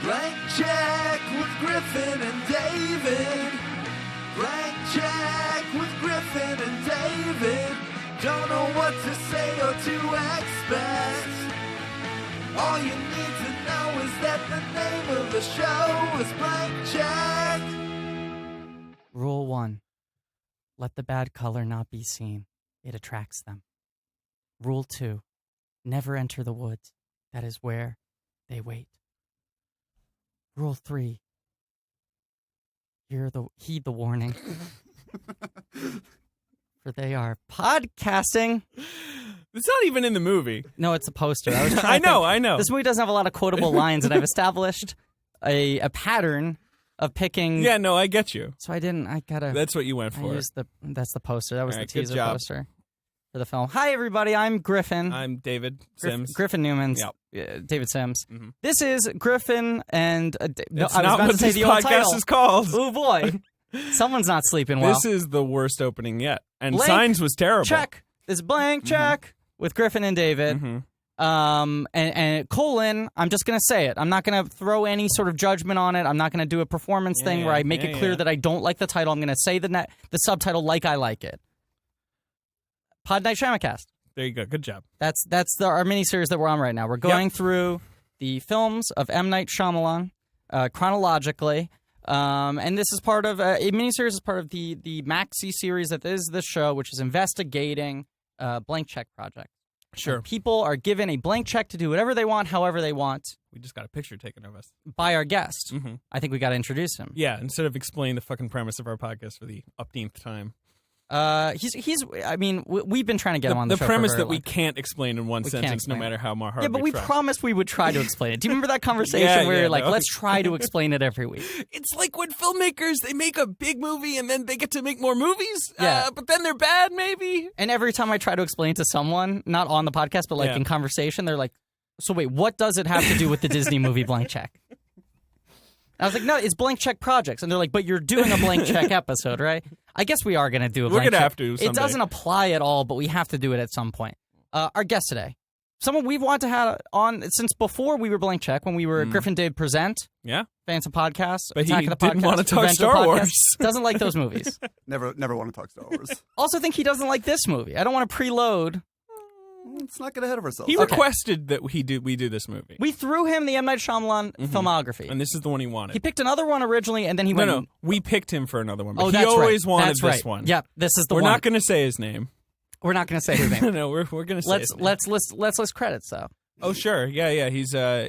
Blank check with Griffin and David. Blank check with Griffin and David. Don't know what to say or to expect. All you need to know is that the name of the show is Blank Check. Rule 1. Let the bad color not be seen. It attracts them. Rule 2. Never enter the woods. That is where they wait. Rule 3. Heed the warning. For they are podcasting. It's not even in the movie. No, it's a poster. I know. This movie doesn't have a lot of quotable lines, and I've established a pattern of picking. Yeah, no, I get you. So I gotta. That's what you went for. That's the poster. That was right, the teaser good job. poster for the film. Hi, everybody. I'm Griffin. I'm David Sims. Griffin Newman's. Yep. David Sims. Mm-hmm. This is Griffin and. I was not about what to say this the old podcast title. is called. Oh boy, someone's not sleeping well. This is the worst opening yet, and Blank Signs was terrible. Check. This is Blank Check with Griffin and David. Mm-hmm. And colon, I'm just going to say it. I'm not going to throw any sort of judgment on it. I'm not going to do a performance thing where I make it clear that I don't like the title. I'm going to say the subtitle like I like it. Pod Night Shyamacast. There you go. Good job. That's our miniseries that we're on right now. We're going through the films of M. Night Shyamalan chronologically. And this is part of a miniseries is part of the maxi series that is the show, which is investigating Blank Check Project. Sure. And people are given a blank check to do whatever they want, however they want. We just got a picture taken of us. By our guest. Mm-hmm. I think we got to introduce him. Yeah, instead of explaining the fucking premise of our podcast for the upteenth time. We've been trying to get him on the show. The premise for that we can't explain in one sentence, no matter how hard Yeah, but we try. promised we would try to explain it. Do you remember that conversation where you're like, let's try to explain it every week? It's like when filmmakers, they make a big movie and then they get to make more movies, Yeah. but then they're bad, maybe? And every time I try to explain to someone, not on the podcast, but like in conversation, they're like, so wait, what does it have to do with the Disney movie Blank Check? I was like, no, it's Blank Check Projects. And they're like, but you're doing a Blank Check episode, right? I guess we are going to do a Blank Check. We're going to have to someday. It doesn't apply at all, but we have to do it at some point. Our guest today, someone we've wanted to have on since before we were Blank Check, when we were Griffin Dave Present. Yeah. Fans of podcasts. But Attack he of the didn't Podcast, want to talk Revenge of Star Podcasts. Wars. Doesn't like those movies. Never want to talk Star Wars. Also think he doesn't like this movie. I don't want to preload. Let's not get ahead of ourselves. He requested that we do this movie. We threw him the M. Night Shyamalan filmography. And this is the one he wanted. He picked another one originally, and then he went... No, we picked him for another one. But Oh, he that's always right. wanted That's this right. one. Yep, this is the We're one. not going to say his name. We're not going to say his name. No, we're going to say his name. Let's list credits, though. Oh, sure. Yeah. He's a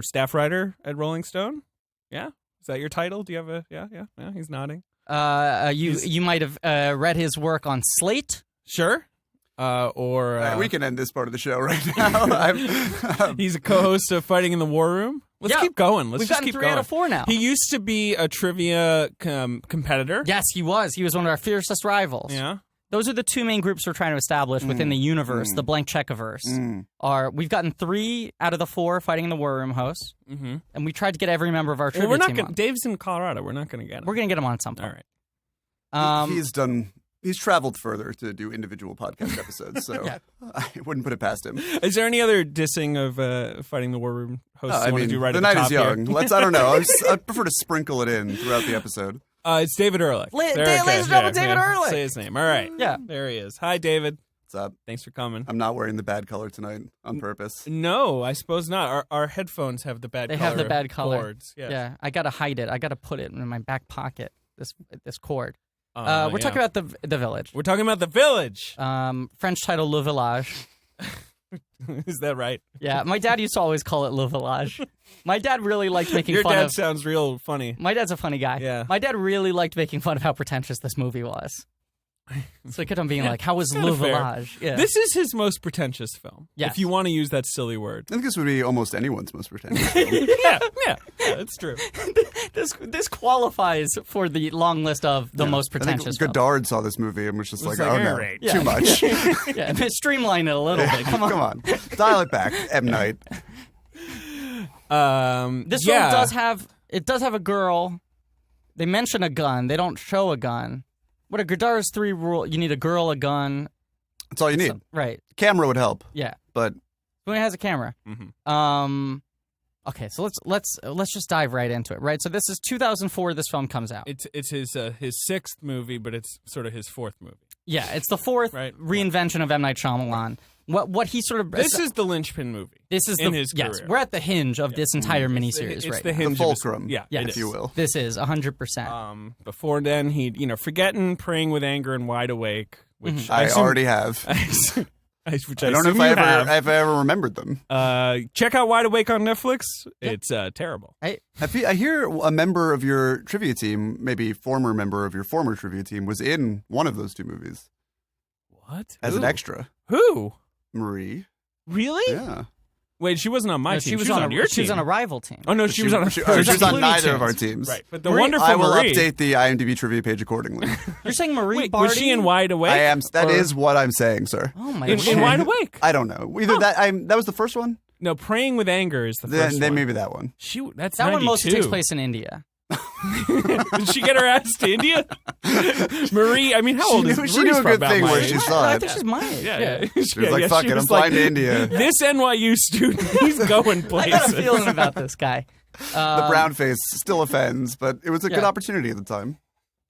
staff writer at Rolling Stone. Yeah? Is that your title? Do you have a... Yeah, he's nodding. You might have read his work on Slate. Sure. We can end this part of the show right now. He's a co-host of Fighting in the War Room. Let's keep going. We've gotten 3 out of 4 now. He used to be a trivia competitor. Yes, he was. He was one of our fiercest rivals. Yeah. Those are the 2 main groups we're trying to establish within the universe, the Blank Checkiverse. We've gotten 3 out of the 4 Fighting in the War Room hosts, and we tried to get every member of our trivia team on. Dave's in Colorado. We're not going to get him. We're going to get him on at some point. All right. He's traveled further to do individual podcast episodes, so I wouldn't put it past him. Is there any other dissing of Fighting the War Room hosts you want to do right the at night the top is young. here? I don't know. I prefer to sprinkle it in throughout the episode. It's David Ehrlich. Ladies and gentlemen, David Ehrlich. Say his name. All right. Yeah. There he is. Hi, David. What's up? Thanks for coming. I'm not wearing the bad color tonight on purpose. No, I suppose not. Our headphones have the bad color. They have the bad color. Cords. Yes. Yeah, I got to hide it. I got to put it in my back pocket, this cord. We're talking about the Village. We're talking about The Village. French title Le Village. Is that right? Yeah, my dad used to always call it Le Village. My dad really liked making Your fun dad of... sounds real funny. My dad's a funny guy. Yeah. My dad really liked making fun of how pretentious this movie was. So look at him being like, how was Le Village? Yeah. This is his most pretentious film. Yes. If you want to use that silly word. I think this would be almost anyone's most pretentious film. Yeah, that's true. This qualifies for the long list of the most pretentious I think Godard saw this movie and was just like, oh all no, right. too much. Yeah, streamline it a little bit. Come on. Dial it back, M. Night. This film does have a girl. They mention a gun. They don't show a gun. What are Godard's 3 rule? You need a girl, a gun. That's all you need. Right. Camera would help. Yeah. But When it has a camera. Mm-hmm. Okay, so let's just dive right into it, right? So this is 2004. This film comes out. It's his sixth movie, but it's sort of his fourth movie. Yeah, it's the fourth reinvention of M. Night Shyamalan. What he sort of this is the linchpin movie. This is his career. Yes, we're at the hinge of this entire miniseries It's right the now. hinge, The fulcrum, if you will. This is 100%. Before then, he'd Forgetting, Praying with Anger, and Wide Awake, which I already have. Which I don't know if I've ever remembered them. Check out Wide Awake on Netflix. It's terrible. I hear a member of your trivia team, maybe former member of your former trivia team, was in one of those two movies. What? As an extra. Who? Marie. Really? Yeah. Wait, she wasn't on my team. She was on your team. She was on a rival team. Oh no, she was on. She was on neither of our teams. Right, but the wonderful I will Marie. update the IMDb trivia page accordingly. You're saying Marie Wait, Barty? was she in Wide Awake? I am. That is what I'm saying, sir. Oh my in god! Wide Awake. I don't know. Either that was the first one. No, Praying with Anger is the first Then one. maybe that one. That's That 92. one mostly takes place in India. Did she get her ass to India? Marie, I mean, how old is She knew a good thing where she saw I it. think she's my age. Yeah. She was like, "Fuck it, I'm flying to India." This NYU student, he's going I places. got a feeling about this guy. The brown face still offends, but it was a good Yeah. opportunity at the time.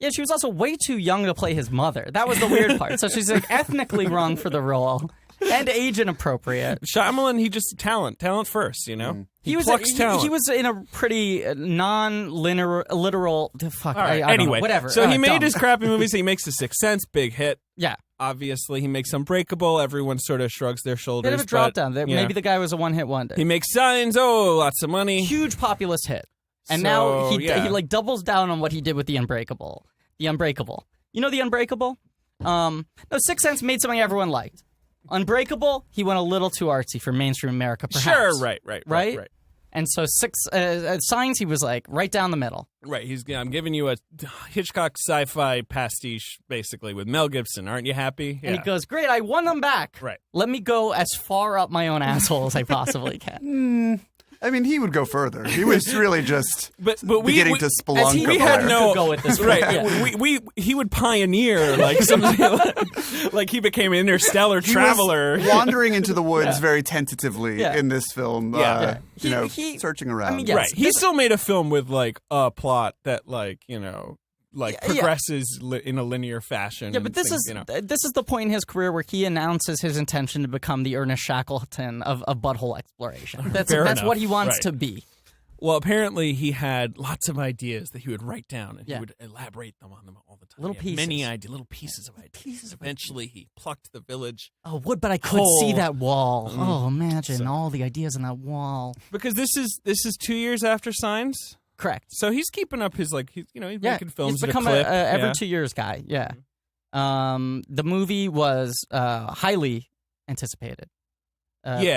Yeah, she was also way too young to play his mother. That was the weird part. So she's like ethnically wrong for the role and age inappropriate. Shyamalan, he just talent first, you know. He was plucks talent. He was in a pretty non-literal. Fuck. All right. I don't Anyway, know, whatever. So he made dumb. his crappy movies. He makes The Sixth Sense, big hit. Yeah. Obviously, he makes Unbreakable. Everyone sort of shrugs their shoulders. Bit of a drop but, down. you know. Maybe the guy was a one-hit wonder. He makes Signs. Oh, lots of money. Huge populist hit. And So, now he yeah. like doubles down on what he did with The Unbreakable. The Unbreakable. You know The Unbreakable? No, Sixth Sense made something everyone liked. Unbreakable, he went a little too artsy for mainstream America, perhaps. Sure, right. And so Signs, he was like right down the middle. Right, I'm giving you a Hitchcock sci-fi pastiche, basically, with Mel Gibson. Aren't you happy? And he goes, great, I won them back. Right. Let me go as far up my own asshole as I possibly can. I mean, he would go further. He was really just but beginning to spelunk. We had no go at this point. right. Yeah. He would pioneer like something like he became an interstellar traveler, wandering into the woods very tentatively in this film. He searching around. I mean, yes, right. He still made a film with like a plot that progresses in a linear fashion. Yeah, but this is the point in his career where he announces his intention to become the Ernest Shackleton of butthole exploration. That's what he wants to be. Well, apparently he had lots of ideas that he would write down, and he would elaborate them on them all the time. Little pieces. Many ideas, little pieces of ideas. Eventually, he plucked the village. Oh, but I could see that wall. Oh, imagine all the ideas on that wall. Because this is 2 years after Signs. Correct. So he's keeping up his he's making films He's become at a clip. every 2 years guy. Yeah. The movie was highly anticipated.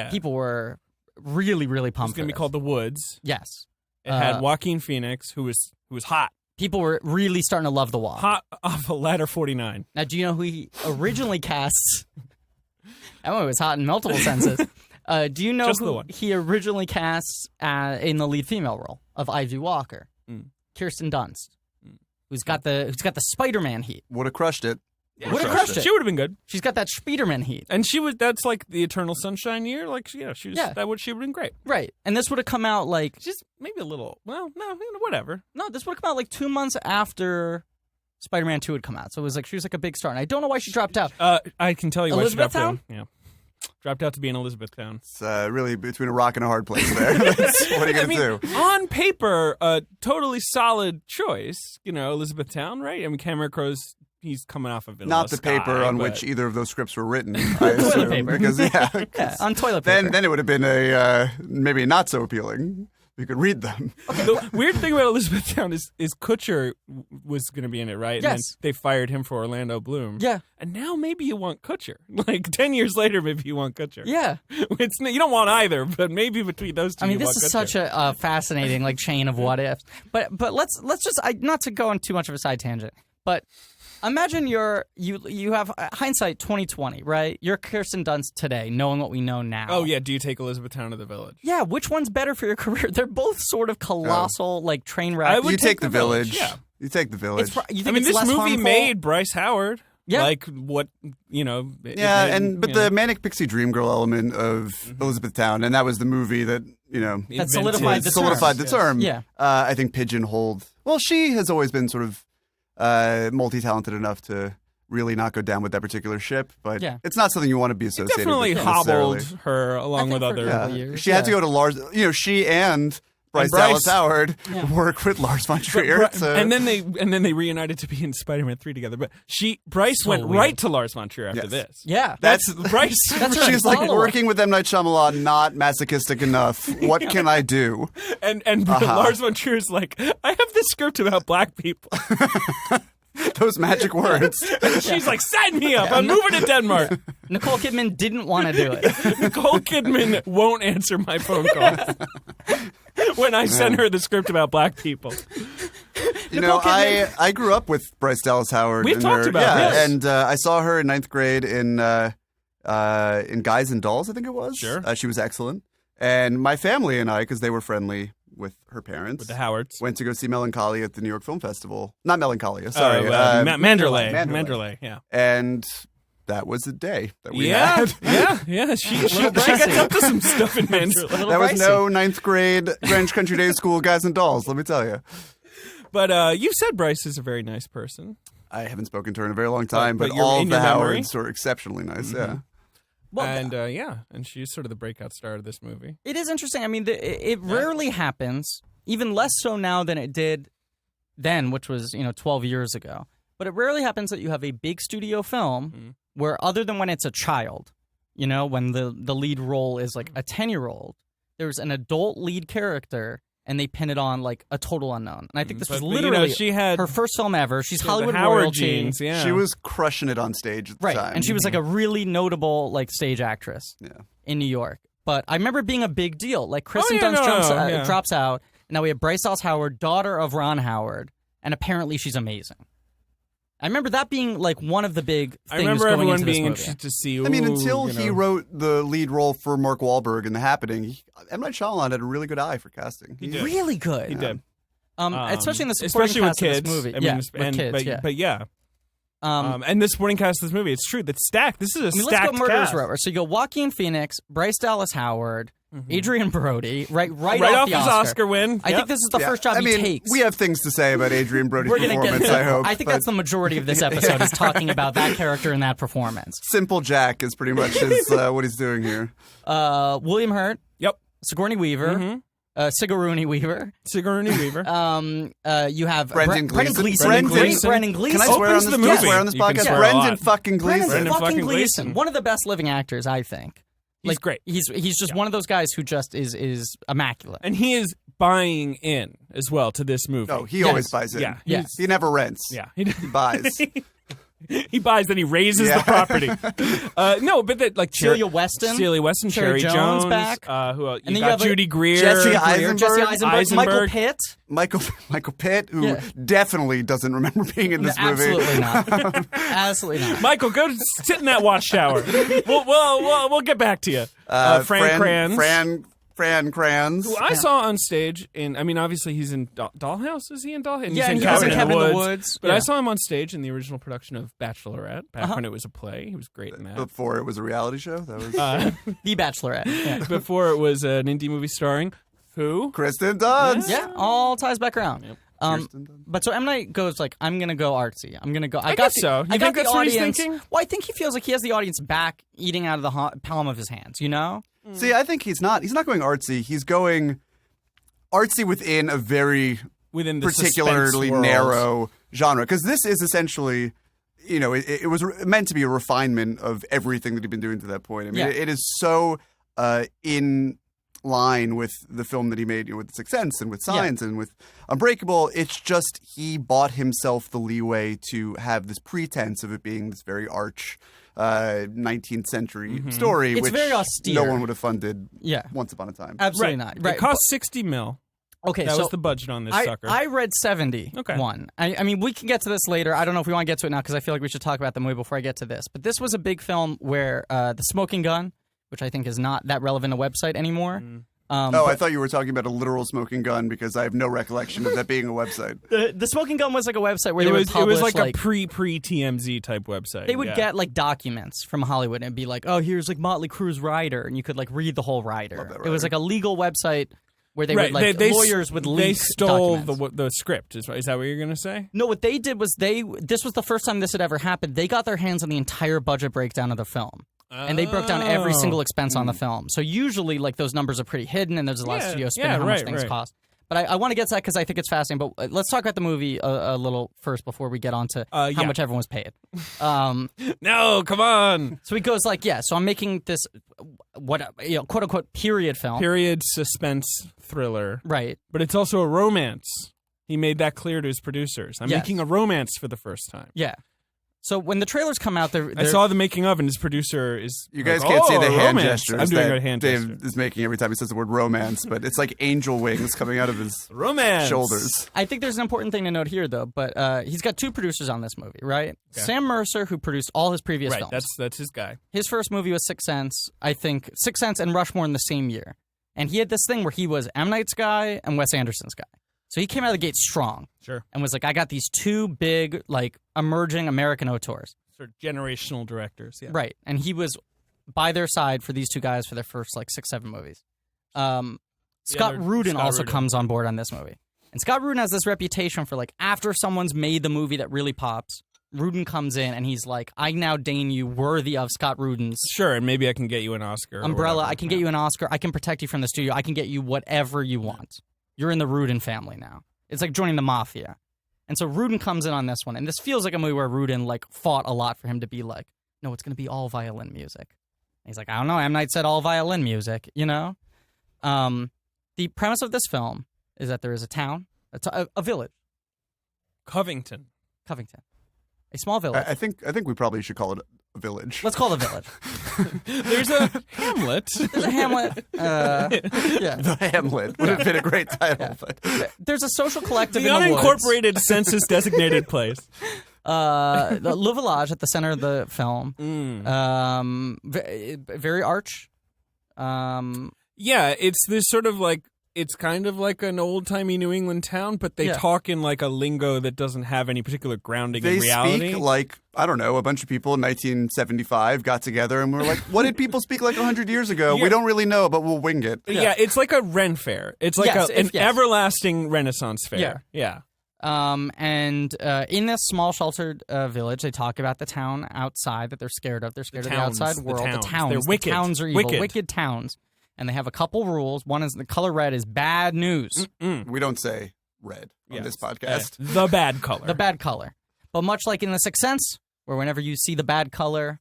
People were really, really pumped. It's going to be called The Woods. Yes. It had Joaquin Phoenix, who was hot. People were really starting to love The Wall. Hot off a ladder 49. Now, do you know who he originally casts? That one was hot in multiple senses. Do you know who he originally casts in the lead female role of Ivy Walker? Kirsten Dunst, who's got the Spider-Man heat. Would have crushed it. Yeah, would have crushed it. She would have been good. She's got that Spider-Man heat, and that's like the Eternal Sunshine year. Like she was that would she would have been great. Right, and this would have come out like just maybe a little. Well, no, whatever. No, this would have come out like 2 months after Spider-Man 2 had come out. So it was like she was like a big star, and I don't know why she dropped out. I can tell you why she dropped out. Elizabethtown? Yeah. Dropped out to be in Elizabethtown. It's really between a rock and a hard place there. What are you going to do? On paper, a totally solid choice. Elizabethtown, right? I mean, Cameron Crowe's, he's coming off of Vanilla Not the Sky, paper on but... which either of those scripts were written, I assume. Toilet paper. Because, on toilet paper. Then it would have been a maybe not so appealing. You could read them. Okay. The weird thing about Elizabethtown is Kutcher was going to be in it, right? Yes. And then they fired him for Orlando Bloom. Yeah. And now maybe you want Kutcher. Like 10 years later, maybe you want Kutcher. Yeah. You don't want either, but maybe between those two, I mean, you this want is Kutcher. such a fascinating like chain of what ifs. But let's just not to go on too much of a side tangent, but. Imagine you have hindsight 2020, right? You're Kirsten Dunst today, knowing what we know now. Oh yeah, do you take Elizabethtown or The Village? Yeah, which one's better for your career? They're both sort of colossal, like train wreck. You take The Village. Yeah. You take The Village. You think this movie harmful? made Bryce Howard. Yeah. Like what the Manic Pixie Dream Girl element of Elizabethtown, and that was the movie that That solidified the term. Yeah. I think pigeonholed. Well, she has always been sort of multi-talented enough to really not go down with that particular ship, but it's not something you want to be associated definitely with. hobbled her along with other. Years. She had to go to Lars. She and Bryce Dallas Howard work with Lars von Trier, and then they reunited to be in Spider-Man 3 together. But Bryce went right to Lars von Trier after this. Yeah, that's Bryce. She's like, working with M. Night Shyamalan, not masochistic enough. What can I do? And Lars von Trier's like, I have this script about black people. Those magic words. She's like, sign me up. I'm moving to Denmark. Nicole Kidman didn't want to do it. Nicole Kidman won't answer my phone calls when I send her the script about black people. I grew up with Bryce Dallas Howard. We've talked about this. And I saw her in 9th grade in Guys and Dolls, I think it was. Sure. She was excellent. And my family and I, because they were friendly with her parents, with the Howards, went to go see Melancholia at the New York Film Festival. Not Melancholia, sorry. Manderley, yeah. And that was a day that we had. Yeah. She gets up to some stuff in Manderley. That was no 9th grade Greenwich Country Day School Guys and Dolls, let me tell you. But you said Bryce is a very nice person. I haven't spoken to her in a very long time, but you're all in the your memory? Howards were exceptionally nice, yeah. Well, and she's sort of the breakout star of this movie. It is interesting. I mean, it rarely happens, even less so now than it did then, which was 12 years ago. But it rarely happens that you have a big studio film where, other than when it's a child, when the lead role is like a 10-year-old, there's an adult lead character. And they pin it on like a total unknown. And I think this was literally she had her first film ever. She's Hollywood Howard royalty. Genes, yeah. She was crushing it on stage at the time. And she was like a really notable like stage actress in New York. But I remember it being a big deal. Like Kristen Dunst drops out. And now we have Bryce Dallas Howard, daughter of Ron Howard. And apparently she's amazing. I remember that being like one of the big things. I remember going everyone into being this movie. interested to see. Until he wrote the lead role for Mark Wahlberg in The Happening, M. Night Shyamalan had a really good eye for casting. He did. Really good. He did. Especially in the supporting cast with kids. of this movie. And the supporting cast of this movie, it's true. That's stacked. This is a stacked let's go murderers cast. row. So you go Joaquin Phoenix, Bryce Dallas Howard, Adrian Brody, right off the his Oscar win. I think this is the first job he takes. We have things to say about Adrian Brody's performance, I hope. I think that's the majority of this episode is talking about that character and that performance. Simple Jack is pretty much what he's doing here. William Hurt. Yep. Sigourney Weaver. Sigourney Weaver. You have Brendan Gleeson. Brendan Gleeson. Can I swear on this podcast? Swear Brendan fucking Gleeson. Brendan fucking Gleeson. One of the best living actors, I think. He's great. He's just one of those guys who just is immaculate. And he is buying in as well to this movie. Oh, he always buys in. Yeah. He never rents. Yeah. He buys. He buys, then he raises the property. No, but like Celia Weston, Cherry Jones back. Who else? And then you got Judy Greer, Jesse Eisenberg, Michael Pitt. Michael Pitt, who definitely doesn't remember being in this movie. Absolutely not. Absolutely not. Michael, go sit in that watchtower. We'll get back to you. Fran Kranz. Who I saw on stage obviously he's in Dollhouse. Is he in Dollhouse? Yeah, he was in Cabin in the Woods. But I saw him on stage in the original production of Bachelorette, back when it was a play. He was great in that. Before it was a reality show? That was The Bachelorette. Yeah. Before it was an indie movie starring who? Kristen Dunst. Yeah, all ties back around. Yep. But so M. Night goes like, I'm going to go artsy. I'm going to go. I guess so. You think that's what he's thinking? Well, I think he feels like he has the audience back eating out of the palm of his hands, See, I think he's not going artsy. He's going artsy within a very particularly narrow genre. Because this is essentially, it was meant to be a refinement of everything that he'd been doing to that point. I mean, it is so in line with the film that he made, with Sixth Sense and with Signs and with Unbreakable. It's just he bought himself the leeway to have this pretense of it being this very arch 19th century story, it's which very austere. No one would have funded once upon a time. Absolutely not. Right. It cost $60 million. Okay, that so was the budget on this sucker. I read 70. Okay. I mean, we can get to this later. I don't know if we want to get to it now because I feel like we should talk about the movie before I get to this. But this was a big film where The Smoking Gun, which I think is not that relevant a website anymore, I thought you were talking about a literal smoking gun because I have no recollection of that being a website. The smoking gun was like a website where it would publish, it was like a pre-TMZ type website. They would get like documents from Hollywood and be like, oh, here's like Motley Crue's rider, and you could like read the whole rider. It was like a legal website where they would like lawyers would leak. They stole documents. the script. Is that what you're going to say? No, what they did was this was the first time this had ever happened. They got their hands on the entire budget breakdown of the film. And they broke down every single expense on the film. So usually, like, those numbers are pretty hidden, and there's a lot of studio spending how much things cost. But I want to get to that because I think it's fascinating. But let's talk about the movie a little first before we get on to how much everyone was paid. No, come on. So he goes like, so I'm making this, quote unquote, period film. Period suspense thriller. Right. But it's also a romance. He made that clear to his producers. I'm making a romance for the first time. Yeah. So when the trailers come out, I saw the making of, and his producer is. You guys can't see the hand gestures. I'm doing that a hand Dave gesture. is making every time he says the word romance, but it's like angel wings coming out of his shoulders. I think there's an important thing to note here, though. But he's got two producers on this movie, right? Okay. Sam Mercer, who produced all his previous films. That's his guy. His first movie was Sixth Sense. I think Sixth Sense and Rushmore in the same year, and he had this thing where he was M. Night's guy and Wes Anderson's guy. So he came out of the gate strong. Sure. And was like, I got these two big, like, emerging American auteurs. Sort of generational directors, yeah. Right. And he was by their side for these two guys for their first, like, 6-7 movies. Scott Rudin also comes on board on this movie. And Scott Rudin has this reputation for, like, after someone's made the movie that really pops, Rudin comes in and he's like, I now deign you worthy of Scott Rudin's. Sure, and maybe I can get you an Oscar. Umbrella, I can get you an Oscar. I can protect you from the studio. I can get you whatever you want. You're in the Rudin family now. It's like joining the mafia. And so Rudin comes in on this one. And this feels like a movie where Rudin, like, fought a lot for him to be like, no, it's going to be all violin music. And he's like, I don't know. M. Night said all violin music, you know? The premise of this film is that there is a town, a village. Covington. A small village. I think we probably should call it a village. Let's call it a village. There's a hamlet. There's a hamlet. The Hamlet would have been a great title. But there's a social collective the in the woods. unincorporated census-designated place. The Le Village at the center of the film. Very arch. Yeah, it's this sort of like, it's kind of like an old-timey New England town, but they talk in like a lingo that doesn't have any particular grounding in reality. They speak like, I don't know, a bunch of people in 1975 got together and were like, what did people speak like 100 years ago? We don't really know, but we'll wing it. Yeah, it's like a Ren fair. It's like an everlasting Renaissance fair. Yeah. And in this small sheltered village, they talk about the town outside that they're scared of. They're scared of the outside world. The towns. They're wicked. The towns are evil. Wicked towns. And they have a couple rules. One is the color red is bad news. We don't say red on this podcast. The bad color. The bad color. But much like in The Sixth Sense, where whenever you see the bad color,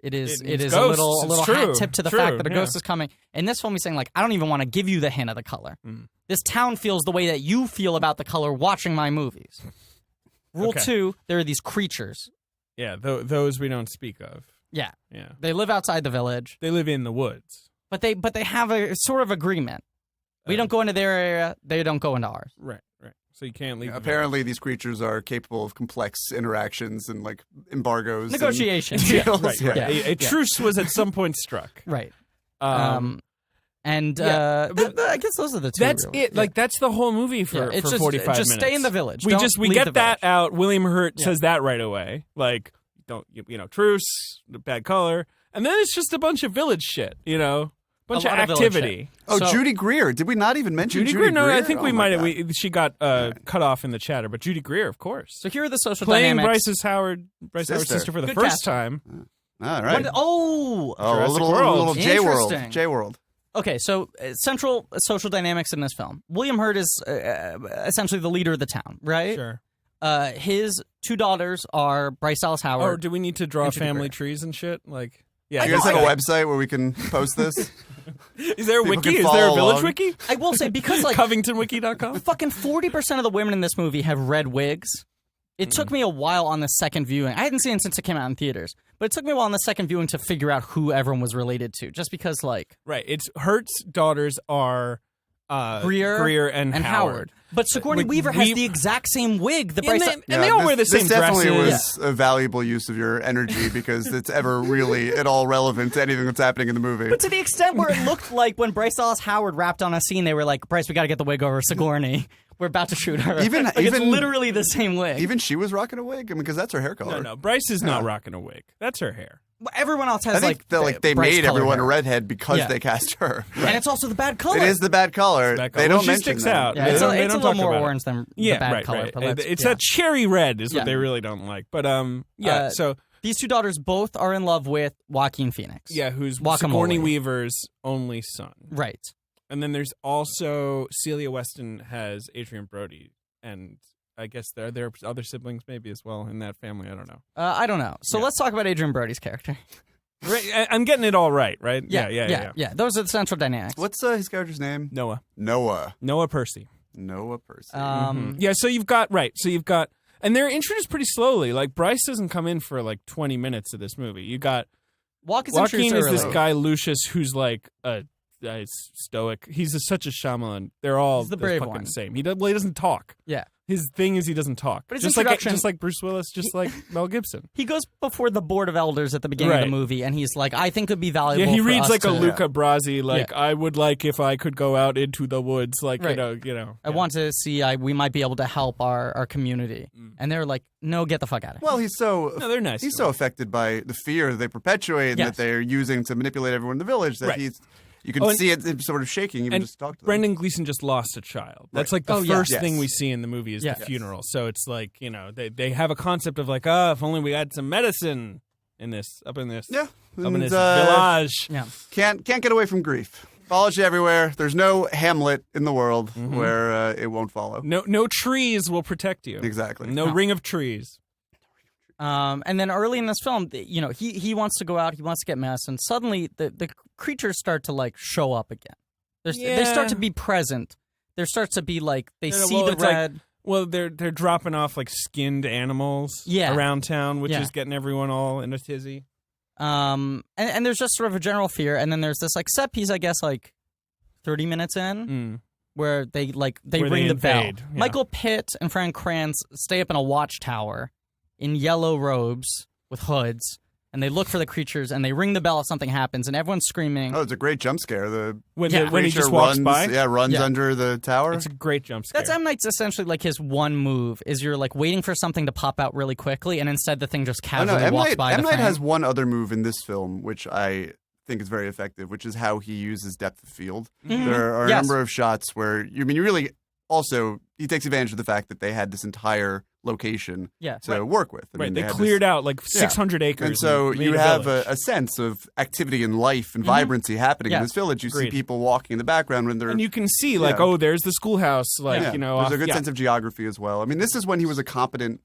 it is a little hat tip to the fact that a ghost is coming. In this film, he's saying, like, I don't even want to give you the hint of the color. This town feels the way that you feel about the color watching my movies. Rule 2, there are these creatures. Yeah, those we don't speak of. Yeah. They live outside the village. They live in the woods. But they have a sort of agreement. We don't go into their area. They don't go into ours. Right. So you can't leave. Apparently, these creatures are capable of complex interactions and like embargoes, negotiations. And deals. Right. A truce was at some point struck. Right. I guess those are the two. That's it. Like that's the whole movie for 45 minutes. Just stay in the village. We get that out. William Hurt says that right away. Like truce, bad color, and then it's just a bunch of village shit. Bunch of activity. Oh, so, Judy Greer. Did we not even mention Judy Greer? No, I think we might have. She got cut off in the chatter, but Judy Greer, of course. So here are the social dynamics. Playing Bryce Howard's sister for the first time. All right. A little J-World. Okay, so central social dynamics in this film. William Hurt is essentially the leader of the town, right? Sure. His two daughters are Bryce Dallas Howard. Oh, do we need to draw family trees and shit? Like, yeah. Do you guys have a website where we can post this? Is there a wiki? Is there a village wiki? I will say, because like CovingtonWiki.com? Fucking 40% of the women in this movie have red wigs. It took me a while on the second viewing. I hadn't seen it since it came out in theaters, but it took me a while on the second viewing to figure out who everyone was related to, just because, like... Right. It's Hurt's daughters are Greer and Howard. But Sigourney Weaver has the exact same wig. And they all wear the same This definitely dresses. was a valuable use of your energy because it's ever really at all relevant to anything that's happening in the movie. But to the extent where it looked like when Bryce Dallas Howard rapped on a scene, they were like, Bryce, we got to get the wig over Sigourney. We're about to shoot her. It's literally the same wig. Even she was rocking a wig? I mean, because that's her hair color. No, Bryce is not rocking a wig. That's her hair. Everyone else has I think they Bryce made color everyone hair. a redhead because they cast her. And it's also the bad color. It is the bad color. They don't she mention sticks that. out. Yeah, They it's don't- a they little don't talk more about it. orange than Yeah, the bad right, color. right. But It's that cherry red is what Yeah. they really don't like. But so these two daughters both are in love with Joaquin Phoenix. yeah, who's Guacamole. Sigourney Weaver's only son. Right. And then there's also Celia Weston has Adrian Brody, and I guess there are other siblings maybe as well in that family. I don't know. I don't know. So let's talk about Adrian Brody's character. Right, I'm getting it all right? Yeah. Those are the central dynamics. What's his character's name? Noah Percy. Noah Percy. Yeah, so you've got and they're introduced pretty slowly. Like Bryce doesn't come in for like 20 minutes of this movie. You got Joaquin is this guy Lucius who's like a stoic. He's such a Shyamalan. They're all He's the brave fucking one. same. He doesn't talk. Yeah. His thing is he doesn't talk. But his just introduction- like Bruce Willis, just like Mel Gibson. He goes before the board of elders at the beginning of the movie, and he's like, I think it'd be valuable Yeah, he for reads us like to, a Luca Brasi, like Yeah. I would like if I could go out into the woods, like Right. you know. I want to see we might be able to help our community. And they're like, no, get the fuck out of here. Well, he's so No, they're nice. he's to so him. affected by the fear that they perpetuate and Yes. that they're using to manipulate everyone in the village that Right. you can see it sort of shaking even And just talk to them. Brendan Gleeson just lost a child. That's like the Oh, yeah. first Yes. thing we see in the movie is Yes. the funeral. So it's like, you know, they have a concept of like, if only we had some medicine up in this and, village. Yeah. Can't get away from grief. Follows you everywhere. There's no Hamlet in the world Mm-hmm. where it won't follow. No trees will protect you. Exactly. No ring of trees. And then early in this film, he wants to go out, he wants to get mess, and suddenly the creatures start to like show up again. They start to be present. There starts to be like they see the it's like- red. they're dropping off like skinned animals around town, which is getting everyone all in a tizzy. And there's just sort of a general fear, and then there's this like set piece, I guess, like 30 minutes in, where they Where ring they the bell. invade, yeah. Michael Pitt and Frank Kranz stay up in a watchtower in yellow robes with hoods, and they look for the creatures, and they ring the bell if something happens, and everyone's screaming. Oh, it's a great jump scare. The When Yeah. he creature just walks runs, by. runs Yeah. under the tower. It's a great jump scare. That's M. Night's essentially like his one move, is you're like waiting for something to pop out really quickly, and instead the thing just Oh, no, casually M. walks Night, by M. the Night frame. has one other move in this film, which I think is very effective, which is how he uses depth of field. There are a Yes. number of shots where you really also he takes advantage of the fact that they had this entire location Yeah. to work with. I right. mean, They had cleared this, out like 600 acres. and so and made you a have village. a sense of activity and life and vibrancy happening Yeah. in this village. You see Agreed. people walking in the background when they're And you can see, like, Yeah. there's the schoolhouse, like, Yeah. you know. There's a off- good yeah. sense of geography as well. I mean, this is when he was a competent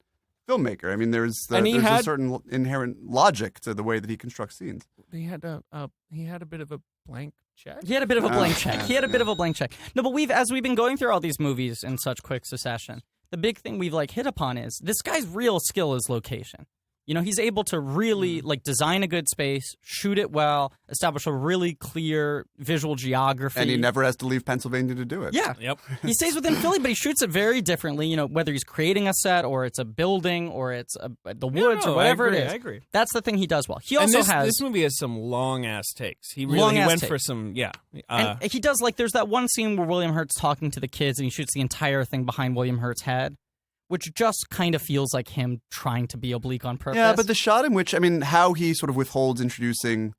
filmmaker. I mean, there's And he a had- certain inherent logic to the way that he constructs scenes. He had a bit of a blank check. He had a bit of a blank check. He had a bit of a blank check. No, but as we've been going through all these movies in such quick succession, the big thing we've like hit upon is this guy's real skill is location. You know, he's able to really like design a good space, shoot it well, establish a really clear visual geography. And he never has to leave Pennsylvania to do it. Yeah. Yep. He stays within Philly, but he shoots it very differently, you know, whether he's creating a set or it's a building or it's the woods or whatever it is. I agree. That's the thing he does well. He And also this movie has some long ass takes. He really Long-ass went for takes. some and he does, like, there's that one scene where William Hurt's talking to the kids and he shoots the entire thing behind William Hurt's head, which just kind of feels like him trying to be oblique on purpose. Yeah, but the shot in which, I mean, how he sort of withholds introducing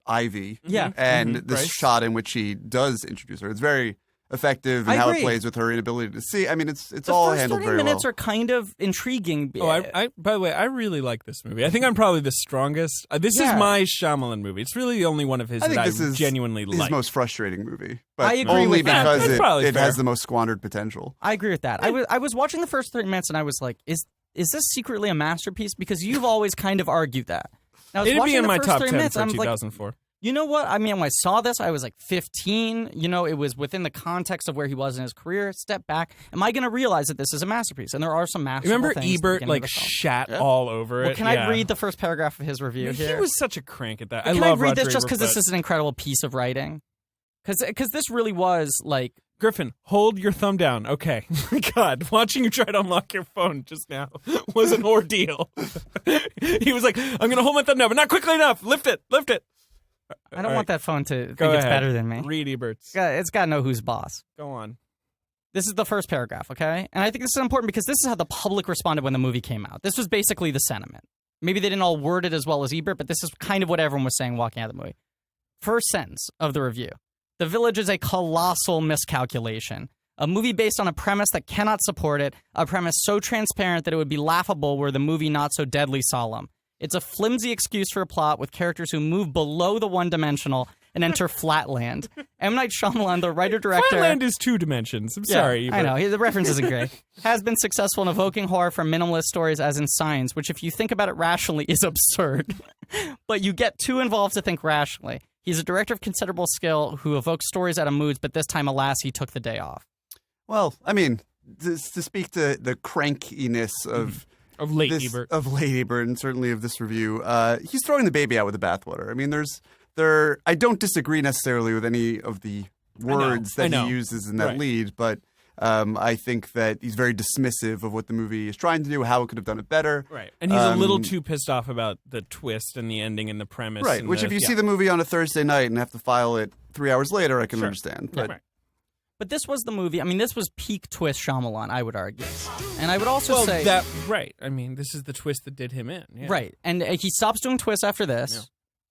Ivy. Yeah. And the Bryce. shot in which he does introduce her. It's very effective I in how it agree. plays with her inability to see. I mean, it's the all first handled 30 very minutes well. are kind of intriguing. I by the way, I really like this movie. I think I'm probably the strongest. This Yeah. is my Shyamalan movie. It's really the only one of his I think that this I is genuinely his like. most frustrating movie. But I agree only with that. because That's probably it fair. has the most squandered potential. I agree with that. I was watching the first 30 minutes and I was like, is this secretly a masterpiece? Because you've always kind of argued that. And I was It'd be watching in the my first top 30 10 minutes, for and I'm like, 2004. you know what? I mean, when I saw this, I was like 15. You know, it was within the context of where he was in his career. Step back. Am I going to realize that this is a masterpiece? And there are some masterful Remember things at the Ebert beginning like of the film. shat all over it? Well, can I read the first paragraph of his review He here? was such a crank at that. Can I love I read Roger this just because Ebert, this is an incredible piece of writing? Because this really was like Griffin, hold your thumb down. Okay. My God, watching you try to unlock your phone just now was an ordeal. He was like, I'm going to hold my thumb down, but not quickly enough. Lift it. I don't want that phone to think Go it's ahead. better than me. Read Ebert's. It's got to know who's boss. Go on. This is the first paragraph, okay? And I think this is important because this is how the public responded when the movie came out. This was basically the sentiment. Maybe they didn't all word it as well as Ebert, but this is kind of what everyone was saying walking out of the movie. First sentence of the review. The Village is a colossal miscalculation. A movie based on a premise that cannot support it, a premise so transparent that it would be laughable were the movie not so deadly solemn. It's a flimsy excuse for a plot with characters who move below the one-dimensional and enter Flatland. M. Night Shyamalan, the writer-director... Flatland is 2 dimensions. I'm sorry. I know. The reference isn't great. Has been successful in evoking horror from minimalist stories as in Signs, which if you think about it rationally is absurd. But you get too involved to think rationally. He's a director of considerable skill who evokes stories out of moods, but this time, alas, he took the day off. Well, I mean, to speak to the crankiness of late Ebert, and certainly of this review, he's throwing the baby out with the bathwater. I mean, I don't disagree necessarily with any of the words that he uses in that lead, but I think that he's very dismissive of what the movie is trying to do, how it could have done it better. Right. And he's a little too pissed off about the twist and the ending and the premise. Right, which if you see the movie on a Thursday night and have to file it 3 hours later, I can understand. But But this was the movie. I mean, this was peak twist Shyamalan, I would argue. And I would also say... Right. I mean, this is the twist that did him in. Yeah. Right. And he stops doing twists after this. Yeah.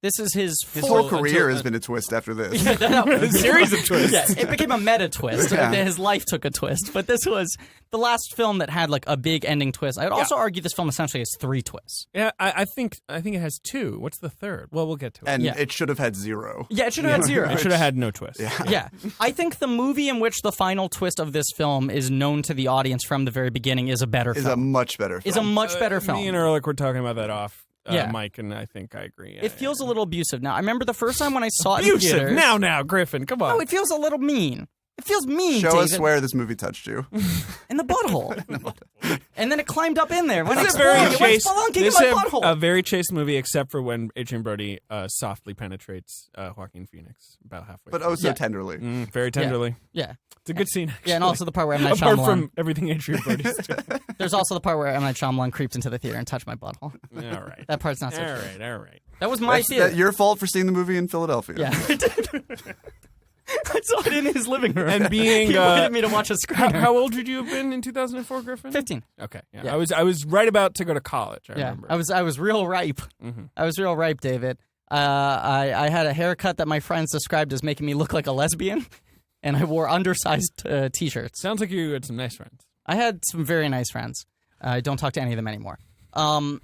This is his whole career has been a twist after this. A series of twists. Yeah, it became a meta twist. Yeah. His life took a twist. But this was the last film that had like a big ending twist. I would also argue this film essentially has 3 twists. Yeah, I think it has 2. What's the third? Well, we'll get to it. And it should have had 0. Yeah, it should have had 0. It should have had no twist. Yeah. I think the movie in which the final twist of this film is known to the audience from the very beginning is a better film. Is a much better film. Is a much better film. Me and Ehrlich were talking about that off. Mike, and I think I agree. It feels a little abusive. Now, I remember the first time when I saw it in theaters. Now, Griffin, come on. No, it feels a little mean. It feels mean, Show David. us where this movie touched you. In the butthole. And then it climbed up in there. This is a very chaste movie, except for when Adrian Brody softly penetrates Joaquin Phoenix about halfway. But oh so tenderly. Very tenderly. Yeah. It's a good scene, actually. Yeah, and also the part where M. Night Apart Shyamalan... from everything Adrian Brody's doing. There's also the part where M. Night Shyamalan creeps into the theater and touched my butthole. All right. That part's not so true. All right. That was my theater. That's your fault for seeing the movie in Philadelphia. Yeah, I did. I saw it in his living room. And being he wanted me to watch a screener. How old would you have been in 2004, Griffin? 15. Okay. Yeah. I was right about to go to college. I remember. I was real ripe. Mm-hmm. I was real ripe, David. I had a haircut that my friends described as making me look like a lesbian, and I wore undersized T-shirts. Sounds like you had some nice friends. I had some very nice friends. I don't talk to any of them anymore. What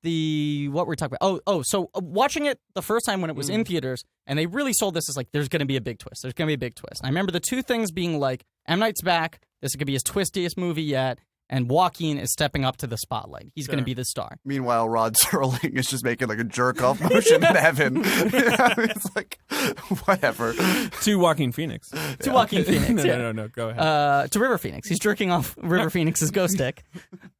were we talking about? So watching it the first time when it was in theaters, and they really sold this as like, there's going to be a big twist. There's going to be a big twist. And I remember the 2 things being like, M. Night's back. This is going to be his twistiest movie yet. And Joaquin is stepping up to to He's going to be the star. Meanwhile, Rod Serling is just making like a jerk-off motion in heaven. It's like, whatever. To Joaquin Phoenix. To Joaquin Phoenix, No, go ahead. To River Phoenix. He's jerking off River Phoenix's ghost stick.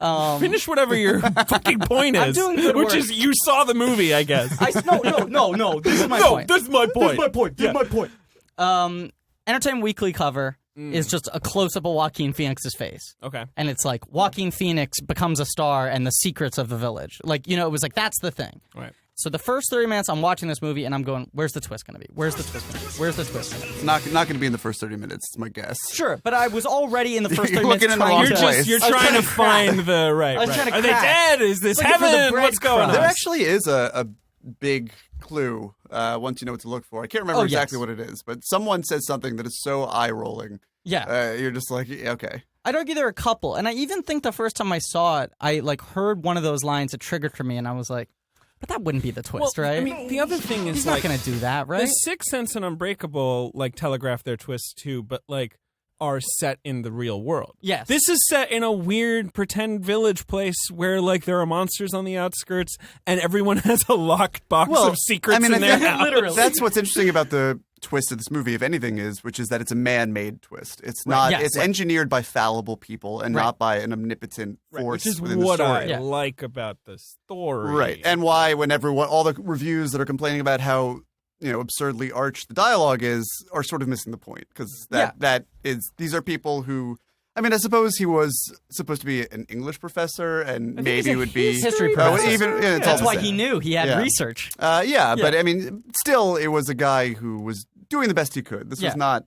Finish whatever your fucking point is. I'm doing good which work. is, you saw the movie, I guess. No. This is my point. This is my point. This is my point. Entertainment Weekly cover is just a close-up of Joaquin Phoenix's face. Okay. And it's like, Joaquin Phoenix becomes a star and the secrets of the village. Like, it was like, that's the thing. Right. So the first 30 minutes, I'm watching this movie and I'm going, where's the twist going to be? Where's the twist going to be? Where's the twist going to be? It's not going to be in the first 30 minutes, it's my guess. Sure, but I was already in the first 30 You're minutes looking in the trying wrong to... place. You're trying to find the right. I was trying to Are they crack. dead? Is this Looking for the heaven? What's going on? breadcrumbs. There actually is a big clue once you know what to look for. I can't remember exactly what it is, but someone says something that is so eye-rolling. Yeah. You're just like, okay. I'd argue there are a couple, and I even think the first time I saw it, I like heard one of those lines that triggered for me, and I was like, but that wouldn't be the twist, right? I mean, the other thing is he's like, not going to do that, right? The Sixth Sense and Unbreakable like telegraph their twists too, but like are set in the real world. Yes. This is set in a weird pretend village place where like there are monsters on the outskirts and everyone has a locked box of secrets in their house. Literally. That's what's interesting about the twist of this movie, if anything, which is that it's a man-made twist. It's not. It's engineered by fallible people and not by an omnipotent force which is within what the story. I like about the story. Right, and why when all the reviews that are complaining about how absurdly arch the dialogue is are sort of missing the point because these are people who. I mean, I suppose he was supposed to be an English professor, and maybe would be history professor. That's why he knew he had research. But I mean, still, it was a guy who was doing the best he could. This was not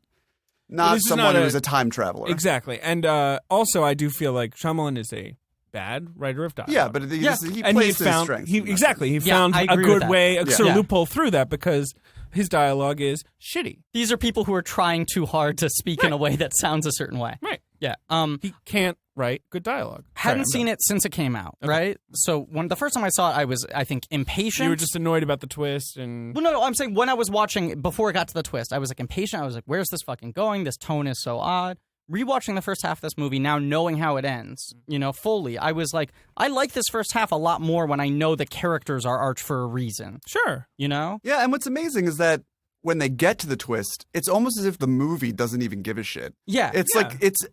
someone who was a time traveler. Exactly, and also I do feel like Shyamalan is a bad writer of dialogue. Yeah, but he plays his strength. He found a good way, a sort of loophole through that because his dialogue is shitty. These are people who are trying too hard to speak in a way that sounds a certain way. Right. Yeah. He can't write good dialogue. Hadn't seen it since it came out, right? So the first time I saw it, I was, I think, impatient. You were just annoyed about the twist and... Well, no, I'm saying when I was watching, before it got to the twist, I was like impatient. I was like, where's this fucking going? This tone is so odd. Rewatching the first half of this movie, now knowing how it ends, fully, I was like, I like this first half a lot more when I know the characters are arch for a reason. Sure. Yeah, and what's amazing is that when they get to the twist, it's almost as if the movie doesn't even give a shit. Yeah. It's like, it's...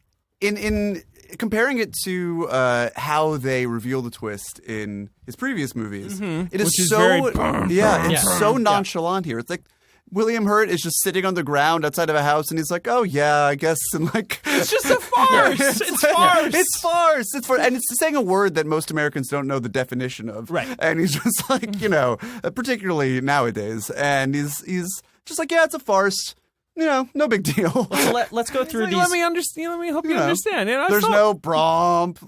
In comparing it to how they reveal the twist in his previous movies, it is so nonchalant here. It's like William Hurt is just sitting on the ground outside of a house, and he's like, "Oh yeah, I guess." And like, it's just a farce. It's farce. It's farce. It's farce. And it's saying a word that most Americans don't know the definition of. Right. And he's just like, particularly nowadays, and he's just like, yeah, it's a farce. No big deal. Let's go through these. Let me understand. Let me help you understand. There's no bromp.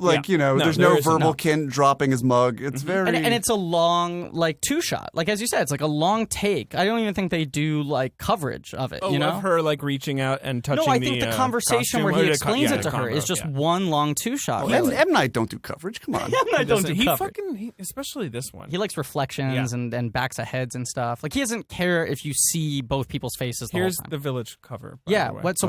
There's no verbal Kint dropping his mug. It's very... And it's a long, two-shot. As you said, it's a long take. I don't even think they do, coverage of it, of her, reaching out and touching I think the conversation where he explains it to her is just one long two-shot. M. Night don't do coverage. Come on. M. Night don't do coverage. Especially this one. He likes reflections and backs of heads and stuff. He doesn't care if you see both people's faces the whole time. Here's the Village cover. What's the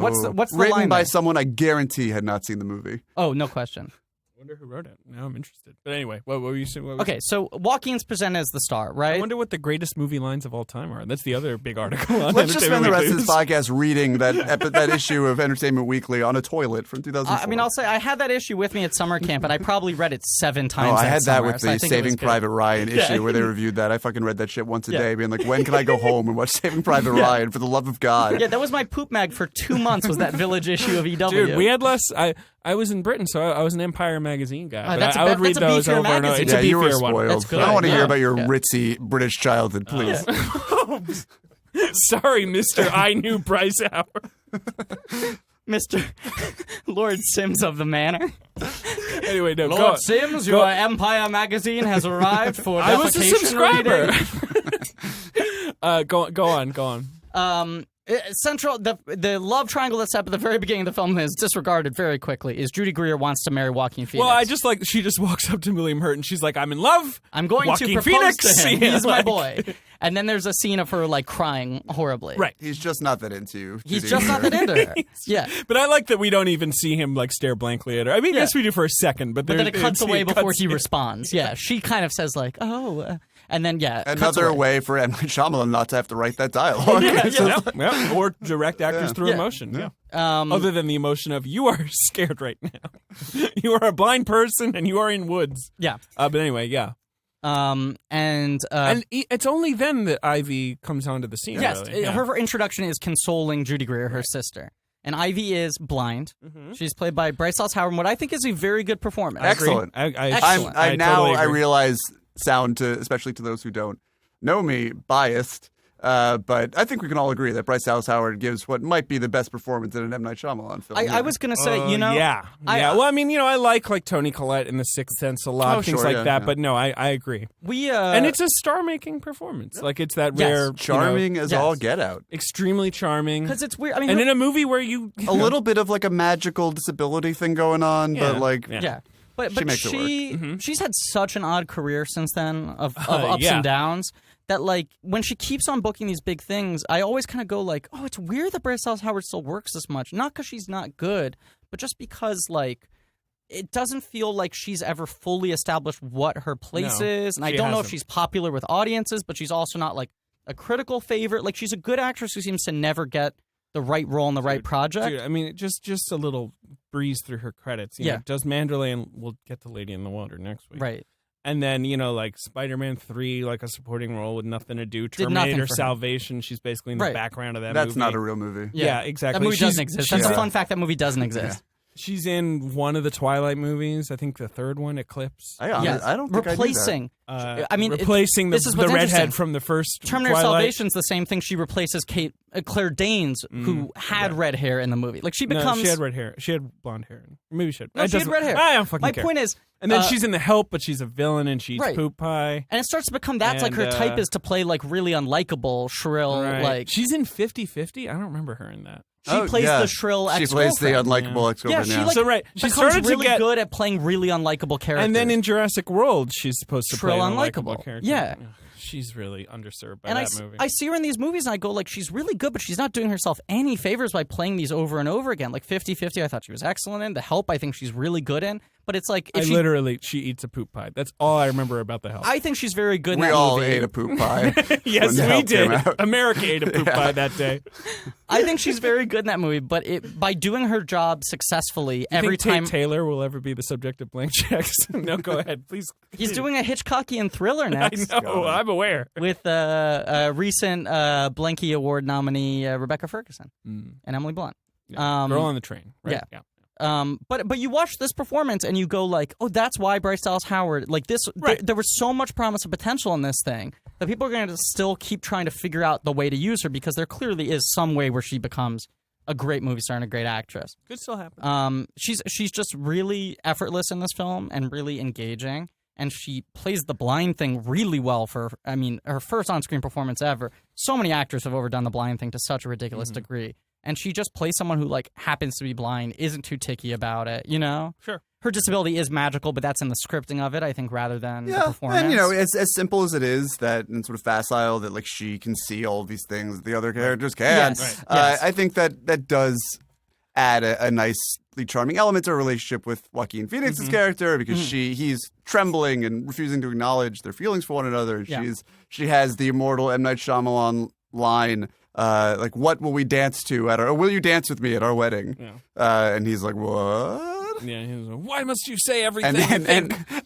written line by there? someone I guarantee had not seen the movie. Oh, no question. I wonder who wrote it. Now I'm interested. But anyway, what were you saying? Okay, so Joaquin's presented as the star, right? I wonder what the greatest movie lines of all time are. That's the other big article on Let's just spend the rest of this this podcast reading that issue of Entertainment Weekly on a toilet from 2004. I'll say I had that issue with me at summer camp, and I probably read it 7 times. I had summer, that with the Saving Private Ryan issue where they reviewed that. I fucking read that shit once a day, being like, when can I go home and watch Saving Private Ryan, for the love of God? Yeah, that was my poop mag for 2 months, was that Village issue of EW. Dude, we had less... I was in Britain, so I was an Empire magazine guy. But I would read those over and over. It's a you were beefier spoiled. one. That's good. I don't want to hear about your ritzy British childhood, please. Sorry, Mr. I Knew Bryce Howard. Mr. Lord Sims of the Manor. Anyway, no, Lord Sims, your Empire magazine has arrived for I was a subscriber. Go on. Central, the love triangle that's up at the very beginning of the film is disregarded very quickly. Is Judy Greer wants to marry Joaquin Phoenix? Well, I just she just walks up to William Hurt and she's like, "I'm in love. I'm going Joaquin to propose Phoenix. to him. He's my boy." And then there's a scene of her crying horribly. Right. He's just not that into you. He's just not that into her. Yeah. But I like that we don't even see him stare blankly at her. I mean, yes, we do for a second, but then it cuts away before he responds. Yeah. She kind of says and then another way for M. Night Shyamalan not to have to write that dialogue. Or direct actors through emotion. Yeah. Other than the emotion of you are scared right now. You are a blind person and you are in woods. Yeah. But anyway, yeah. And it's only then that Ivy comes onto the scene. Yes, really. her introduction is consoling Judy Greer, her sister. And Ivy is blind. Mm-hmm. She's played by Bryce Dallas Howard, what I think is a very good performance. Excellent. Excellent. I realize, especially to those who don't know me, biased. But I think we can all agree that Bryce Dallas Howard gives what might be the best performance in an M. Night Shyamalan film. I was going to say, Yeah. Well, I mean, I like Toni Collette in The Sixth Sense a lot, things like that. Yeah. But no, I agree. And it's a star-making performance. It's that rare... Charming as all get out. Extremely charming. Because it's weird. I mean, and in a movie where a little bit of a magical disability thing going on, but Yeah. But she makes it work. Mm-hmm. She's had such an odd career since then of ups and downs that when she keeps on booking these big things, I always kind of go oh, it's weird that Bryce Dallas Howard still works this much. Not because she's not good, but just because it doesn't feel like she's ever fully established what her place is. And I don't know if she's popular with audiences, but she's also not a critical favorite. She's a good actress who seems to never get the right role in the right project. Dude, I mean, just a little breeze through her credits. You know, does Manderley, and we'll get to Lady in the Water next week. Right. And then, like Spider-Man 3, like a supporting role with nothing to do. Terminator Salvation, she's basically in the background of that movie. That's not a real movie. Yeah, exactly. That movie doesn't exist. That's a fun fact. That movie doesn't exist. Yeah. She's in one of the Twilight movies. I think the third one, Eclipse. I don't think replacing. Replacing the redhead from the first Terminator Twilight. Salvation's the same thing. She replaces Claire Danes, who had red hair in the movie. Like she becomes. No, she had red hair. She had blonde hair. Maybe she had. No, she had red hair. I don't fucking care. My point is. And then she's in The Help, but she's a villain and she eats poop pie. And it starts to become like her type is to play like really unlikable, shrill, like. She's in 50-50? I don't remember her in that. She plays the shrill ex-girlfriend. She plays the unlikable ex-girlfriend. She started to get good at playing really unlikable characters. And then in Jurassic World, she's supposed to play an unlikable character. Yeah. She's really underserved by that movie. I see her in these movies and I go, like, she's really good, but she's not doing herself any favors by playing these over and over again. Like 50-50, I thought she was excellent in. The Help, I think she's really good in. But it's like she eats a poop pie. That's all I remember about The Help. I think she's very good in that movie. We all movie. ate a poop pie. Yes, we did. America ate a poop pie that day. I think she's very good in that movie, but by doing her job successfully every time. Tate Taylor will ever be the subject of blank checks? No, go ahead, please. He's doing a Hitchcockian thriller next. I know, I'm aware. With recent Blanky Award nominee Rebecca Ferguson and Emily Blunt. Yeah. Girl on the Train, right? Yeah. But you watch this performance and you go like, oh, that's why Bryce Dallas Howard, like this, there was so much promise and potential in this thing that people are going to still keep trying to figure out the way to use her because there clearly is some way where she becomes a great movie star and a great actress. Could still happen. She's just really effortless in this film and really engaging. And she plays the blind thing really well her first on-screen performance ever. So many actors have overdone the blind thing to such a ridiculous degree. And she just plays someone who, like, happens to be blind, isn't too ticky about it, Sure. Her disability is magical, but that's in the scripting of it, I think, rather than the performance. And, as simple as it is, that and sort of facile, that, like, she can see all these things that the other characters can't. Yes. I think that does add a nicely charming element to her relationship with Joaquin Phoenix's character, because he's trembling and refusing to acknowledge their feelings for one another. Yeah. She has the immortal M. Night Shyamalan line, like, what will we dance to or will you dance with me at our wedding? Yeah. And he's like, what? Yeah, he was like, why must you say everything?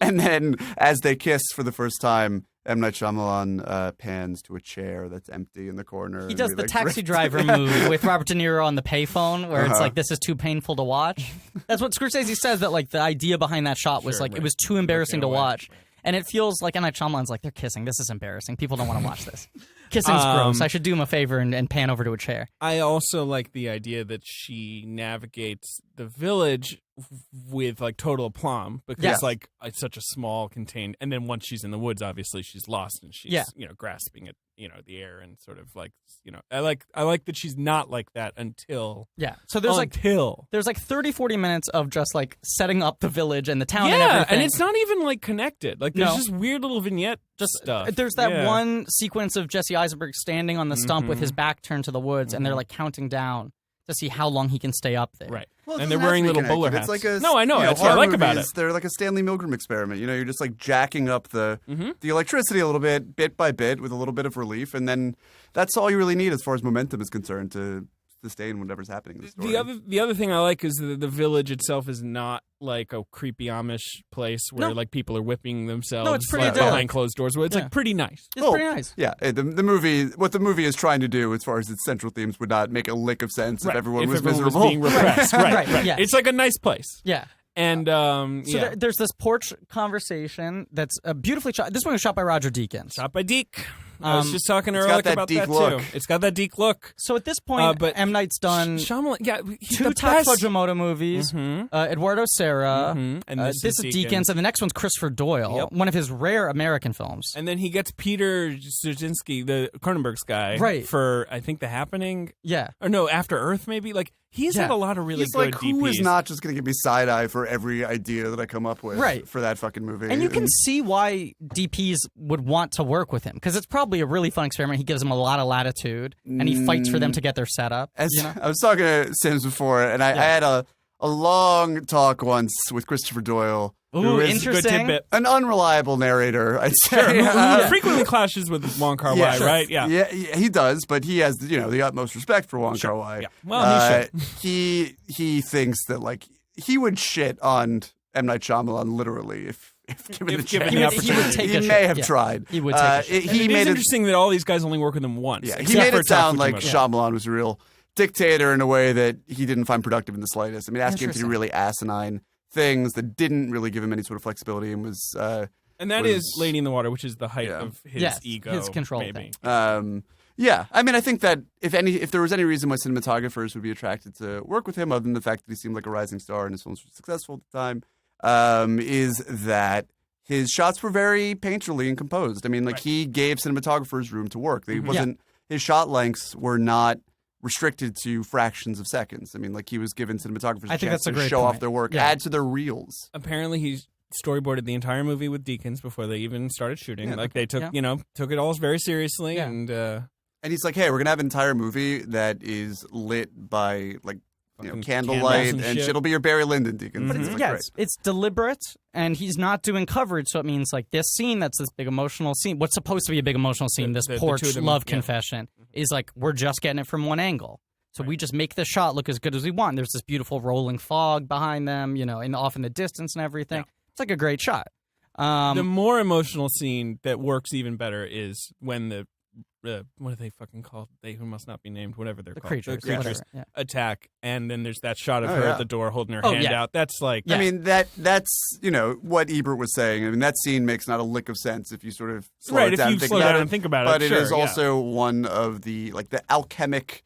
And then as they kiss for the first time, M. Night Shyamalan pans to a chair that's empty in the corner. He does the taxi driver move with Robert De Niro on the payphone, where it's like, this is too painful to watch. That's what Scorsese says, that like the idea behind that shot was it was too embarrassing to watch. And it feels like M. Night Shyamalan's like, they're kissing. This is embarrassing. People don't want to watch this. Kissing's gross. I should do him a favor and pan over to a chair. I also like the idea that she navigates the village with like total aplomb because like it's such a small contained, and then once she's in the woods, obviously she's lost and she's grasping at the air and sort of like I like that she's not like that until so there's like 30-40 minutes of just like setting up the village and the town and everything, and it's not even like connected, like there's just weird little vignette stuff. There's that one sequence of Jesse Eisenberg standing on the stump with his back turned to the woods and they're like counting down to see how long he can stay up there. Right. Well, and they're wearing little bowler hats. It's like I know. That's what I like about it. They're like a Stanley Milgram experiment. You're just like jacking up the electricity a little bit by bit, with a little bit of relief, and then that's all you really need as far as momentum is concerned to sustain whatever's happening in the story. The other thing I like is the village itself is not like a creepy Amish place where like people are whipping themselves. No, it's pretty behind closed doors. Where it's like pretty nice. It's pretty nice. Yeah, the movie, what the movie is trying to do, as far as its central themes, would not make a lick of sense if everyone was miserable. Was being repressed. right. Yeah. It's like a nice place. Yeah. And there's this porch conversation that's beautifully shot. This one was shot by Roger Deakins. Shot by Deke. I was just talking earlier about that look. too. It's got that Deke look. So at this point, but M. Night's done Shyamalan, two Tax Fujimoto movies, Eduardo Serra, and this is Deakins, and the next one's Christopher Doyle, one of his rare American films. And then he gets Peter Straczynski, the Cronenberg's guy, for I think The Happening. Yeah. Or no, After Earth maybe. Like he's had a lot of really good DPs. Who is not just going to give me side eye for every idea that I come up with for that fucking movie? And you can see why DPs would want to work with him, because it's probably a really fun experiment. He gives them a lot of latitude, and he fights for them to get their setup. I was talking to Sims before, and I had a long talk once with Christopher Doyle. Ooh, interesting. An unreliable narrator, I'd say. Frequently clashes with Wong Kar-wai, right? Yeah, he does, but he has the utmost respect for Wong Kar-wai. Yeah. Well, he thinks that like he would shit on M. Night Shyamalan literally if given the given chance. the opportunity. He would take He may have tried. He would take a shot. It is interesting that all these guys only work with him once. Yeah, he except made for it sound Takuya like Matsumoto. Shyamalan was a real dictator in a way that he didn't find productive in the slightest. I mean, asking him to do really asinine things that didn't really give him any sort of flexibility and was. And that is Lady in the Water, which is the height of his ego, his control maybe. thing. Yeah, I mean, I think that if there was any reason why cinematographers would be attracted to work with him, other than the fact that he seemed like a rising star and his films were successful at the time, is that his shots were very painterly and composed. I mean, like he gave cinematographers room to work. They wasn't his shot lengths were not restricted to fractions of seconds. I mean, like he was giving cinematographers a chance to show off their work, add to their reels. Apparently, he's storyboarded the entire movie with Deakins before they even started shooting. Like they took took it all very seriously, and he's like, hey, we're gonna have an entire movie that is lit by like candlelight and shit. It'll be your Barry Lyndon Deakins. But It's like, it's deliberate, and he's not doing coverage, so it means like this scene that's this big emotional scene. What's supposed to be a big emotional scene, this porch love confession, is like we're just getting it from one angle. So we just make the shot look as good as we want. There's this beautiful rolling fog behind them, and off in the distance and everything. Yeah. It's like a great shot. The more emotional scene that works even better is when the what are they fucking called? They who must not be named, whatever they're called. Creatures, the creatures attack, and then there's that shot of her at the door holding her hand out. That's like, I mean, that's what Ebert was saying. I mean, that scene makes not a lick of sense if you sort of slow it down, and think about it. But it is also one of the the alchemic.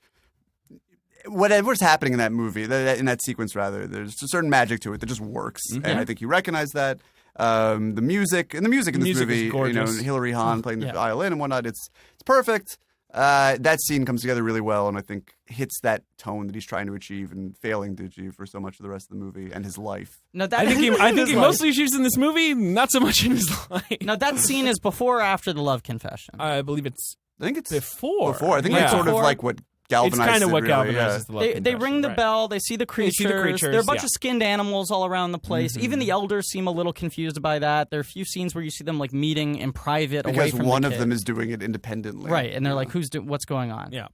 Whatever's happening in that movie, in that sequence, rather, there's a certain magic to it that just works, and I think you recognize that. The music in this movie, Hilary Hahn playing the violin and whatnot, it's perfect. That scene comes together really well, and I think hits that tone that he's trying to achieve and failing to achieve for so much of the rest of the movie and his life. No, I think he mostly achieves in this movie, not so much in his life. Now that scene is before or after the love confession? I believe it's before. I think that's sort of like what. It's kind of what galvanizes the love confession. They ring the bell. They see the creatures. There are a bunch of skinned animals all around the place. Even the elders seem a little confused by that. There are a few scenes where you see them like meeting in private away from the kid. Because one of them is doing it independently. Right, and they're like, what's going on? Yeah.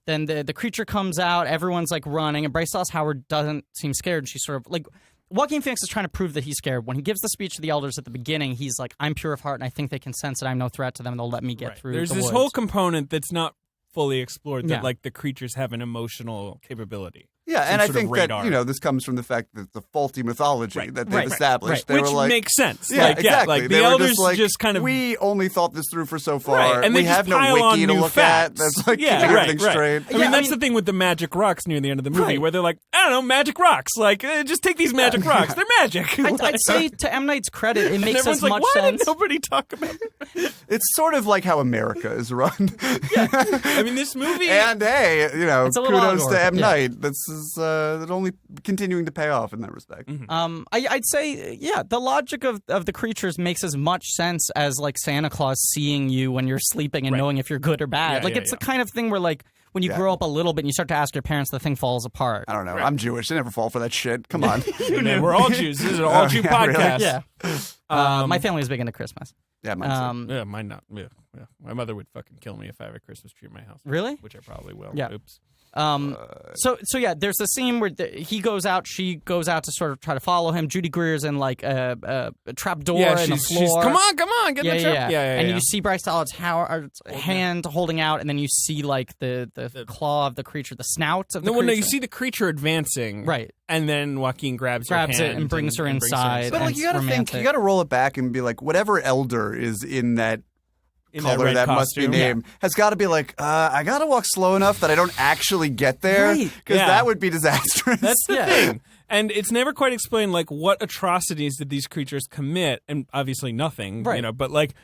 Then the creature comes out. Everyone's like running, and Bryce Dallas Howard doesn't seem scared. She's sort of like... Joaquin Phoenix is trying to prove that he's scared. When he gives the speech to the elders at the beginning, he's like, I'm pure of heart, and I think they can sense that I'm no threat to them, and they'll let me get through There's the this woods. whole component that's not fully explored that like the creatures have an emotional capability. Yeah, and I think that this comes from the fact that the faulty mythology that they've established, which were like, makes sense. Yeah, exactly. Like the elders just kind of we only thought this through for so far, and we have no wiki to look at. That's like keeping everything straight. I mean, that's the thing with the magic rocks near the end of the movie, where they're like, I don't know, magic rocks. Like, just take these magic rocks. They're magic. I'd say to M. Night's credit, it makes as much sense. Why did nobody talk about it? It's sort of like how America is run. I mean, this movie, and hey, kudos to M. Yeah. Night. This is only continuing to pay off in that respect. I'd say, the logic of the creatures makes as much sense as like Santa Claus seeing you when you're sleeping and knowing if you're good or bad. It's the kind of thing where like when you grow up a little bit and you start to ask your parents, the thing falls apart. I don't know. I'm Jewish. They never fall for that shit. Come on. We're all Jews. This is an all Jew podcast. Really? Yeah. My family is big into Christmas. Yeah, mine yeah, mine not. Yeah. My mother would fucking kill me if I have a Christmas tree in my house. Really? Which I probably will. Yeah. Oops. So there's a scene where he goes out, she goes out to sort of try to follow him. Judy Greer's in like a trap door in the floor. Come on, get in the trap. Yeah. And you see Bryce Dallas Howard's hand holding out, and then you see like the claw of the creature, the snout of the creature. No, you see the creature advancing. Right. And then Joaquin grabs her hand it and brings her inside. But like you gotta think, you gotta roll it back and be like, whatever elder is in that color that must be named has got to be like, I got to walk slow enough that I don't actually get there, because that would be disastrous. That's the thing. And it's never quite explained, like, what atrocities did these creatures commit, and obviously nothing, but like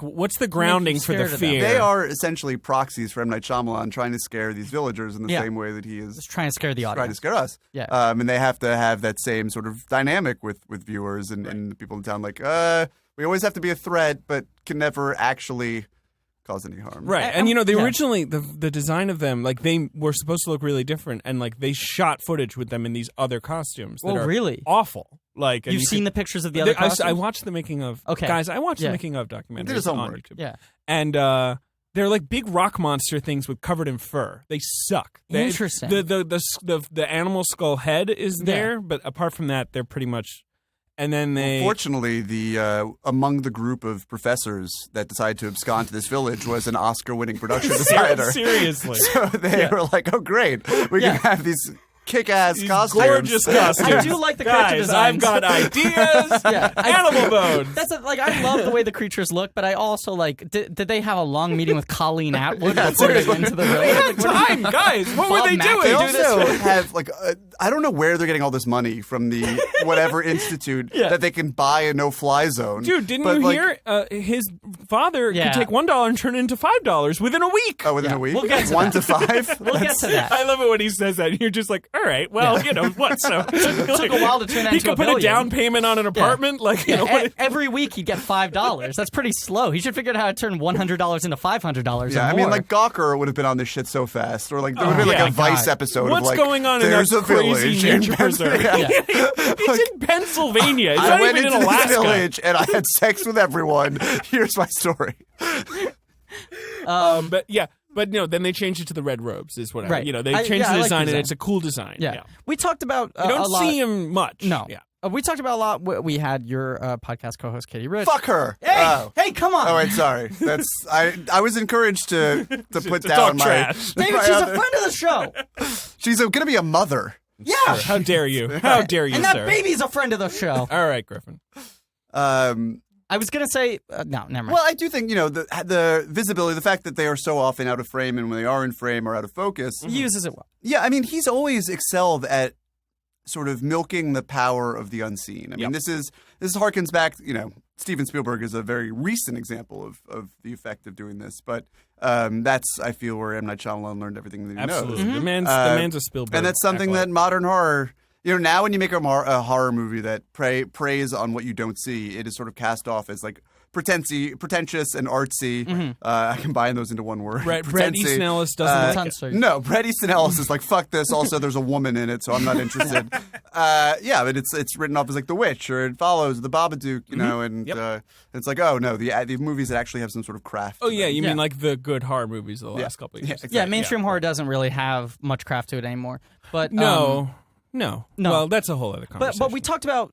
what's the grounding for the fear? They are essentially proxies for M. Night Shyamalan trying to scare these villagers in the same way that he is just trying to scare the audience. Trying to scare us. Yeah. And they have to have that same sort of dynamic with viewers and the people in town, like, we always have to be a threat, but can never actually cause any harm. Right. And they originally, the design of them, like they were supposed to look really different, and like they shot footage with them in these other costumes that are really awful. Like You've seen the pictures of the other costumes? I watched the making of. Okay. Guys, I watched the making of documentaries on YouTube. Yeah. And they're like big rock monster things covered in fur. They suck. Interesting. The animal skull head is there, but apart from that, they're pretty much And then Fortunately, the among the group of professors that decided to abscond to this village was an Oscar-winning production designer. Seriously. So they were like, "Oh, great, we can have these kick-ass costumes, gorgeous costumes." I do like the character designs. I've got ideas. Animal bones. That's I love the way the creatures look, but I also like. Did they have a long meeting with Colleen Atwood before they went into the village? They had time, guys. What were they doing? They also have I don't know where they're getting all this money from the whatever institute that they can buy a no-fly zone. Dude, didn't you hear his father could take $1 and turn it into $5 within a week? Oh, within a week? We'll get to 1 to 5? We'll get to that. I love it when he says that. You're just like, all right, well, you know what? So it took a while to turn that he into could put a down payment on an apartment, every week he'd get $5. That's pretty slow. He should figure out how to turn $100 into $500. Yeah, I mean, like Gawker would have been on this shit so fast, or like there would have been like a Vice episode What's of like, going on in there's that a crazy village nature preserve? It's in Pennsylvania. It's I not went even into in Alaska. this village and I had sex with everyone. Here's my story. But no, then they changed it to the red robes. Is what Right. they changed the like design, and it's a cool design. Yeah. We talked about You don't a lot. see him much. No. Yeah. We talked about a lot. We had your podcast co-host Katie Rich. Fuck her. Hey, come on. Oh wait, sorry. That's I was encouraged to put To down talk my trash. David, my she's other- a friend of the show. She's going to be a mother. Yeah. How dare you? How dare you, And that sir? baby's a friend of the show. All right, Griffin. I was going to say, no, never mind. Well, I do think the visibility, the fact that they are so often out of frame, and when they are in frame, are out of focus. He uses it well. Yeah, I mean, he's always excelled at sort of milking the power of the unseen. I mean, this harkens back. Steven Spielberg is a very recent example of the effect of doing this, but that's, I feel, where M. Night Shyamalan learned everything that he Absolutely. knows. The man's a Spielberg. And that's something that modern horror. Now when you make a horror movie that preys on what you don't see, it is sort of cast off as like pretentious and artsy. I combine those into one word. Brett Easton Ellis doesn't like it. No, Brett Easton Ellis is like, fuck this. Also, there's a woman in it, so I'm not interested. But it's written off as like The Witch, or It Follows, The Babadook, and it's like, oh no, the movies that actually have some sort of craft. Oh yeah, you mean like the good horror movies of the last couple of years? Exactly. Mainstream horror doesn't really have much craft to it anymore. But No. No. Well, that's a whole other conversation. But we talked about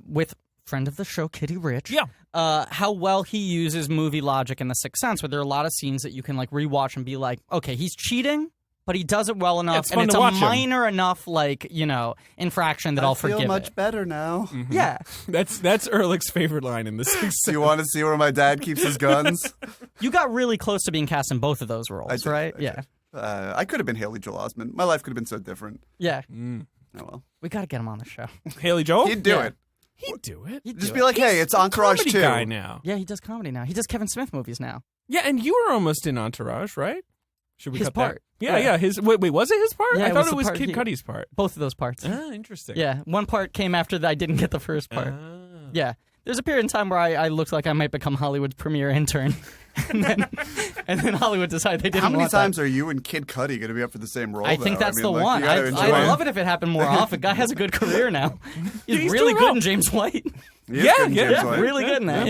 with friend of the show, Kitty Rich. How well he uses movie logic in The Sixth Sense, where there are a lot of scenes that you can like rewatch and be like, okay, he's cheating, but he does it well enough, and it's a minor enough infraction that I'll forgive it. I feel much better now. Mm-hmm. Yeah, that's Ehrlich's favorite line in The Sixth Sense. You want to see where my dad keeps his guns? You got really close to being cast in both of those roles, right? I could have been Haley Joel Osment. My life could have been so different. Yeah. Oh well. We got to get him on the show. Haley Joel? He'd do it. He'd do it. Just be like, hey, it's Entourage Comedy 2. guy now. Yeah, he does comedy now. He does Kevin Smith movies now. Yeah, and you were almost in Entourage, right? Should we His cut part. that? Yeah. Wait, was it his part? Yeah, I thought it the was part Kid Cudi's part. Both of those parts. Ah, interesting. Yeah, one part came after I didn't get the first part. Yeah. There's a period in time where I looked like I might become Hollywood's premier intern. and then Hollywood decided they didn't want that. How many times are you and Kid Cudi going to be up for the same role? I think that's the like, one. I'd love it if it happened more often. Guy has a good career now. He's really good in James White. Yeah, really good in that.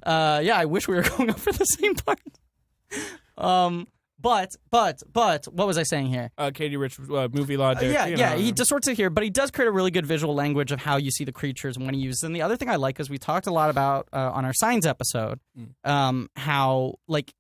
Yeah. I wish we were going up for the same part. But what was I saying here? Katie Rich, movie logic. He distorts it here, but he does create a really good visual language of how you see the creatures and when he uses them. The other thing I like is we talked a lot about on our Signs episode, how like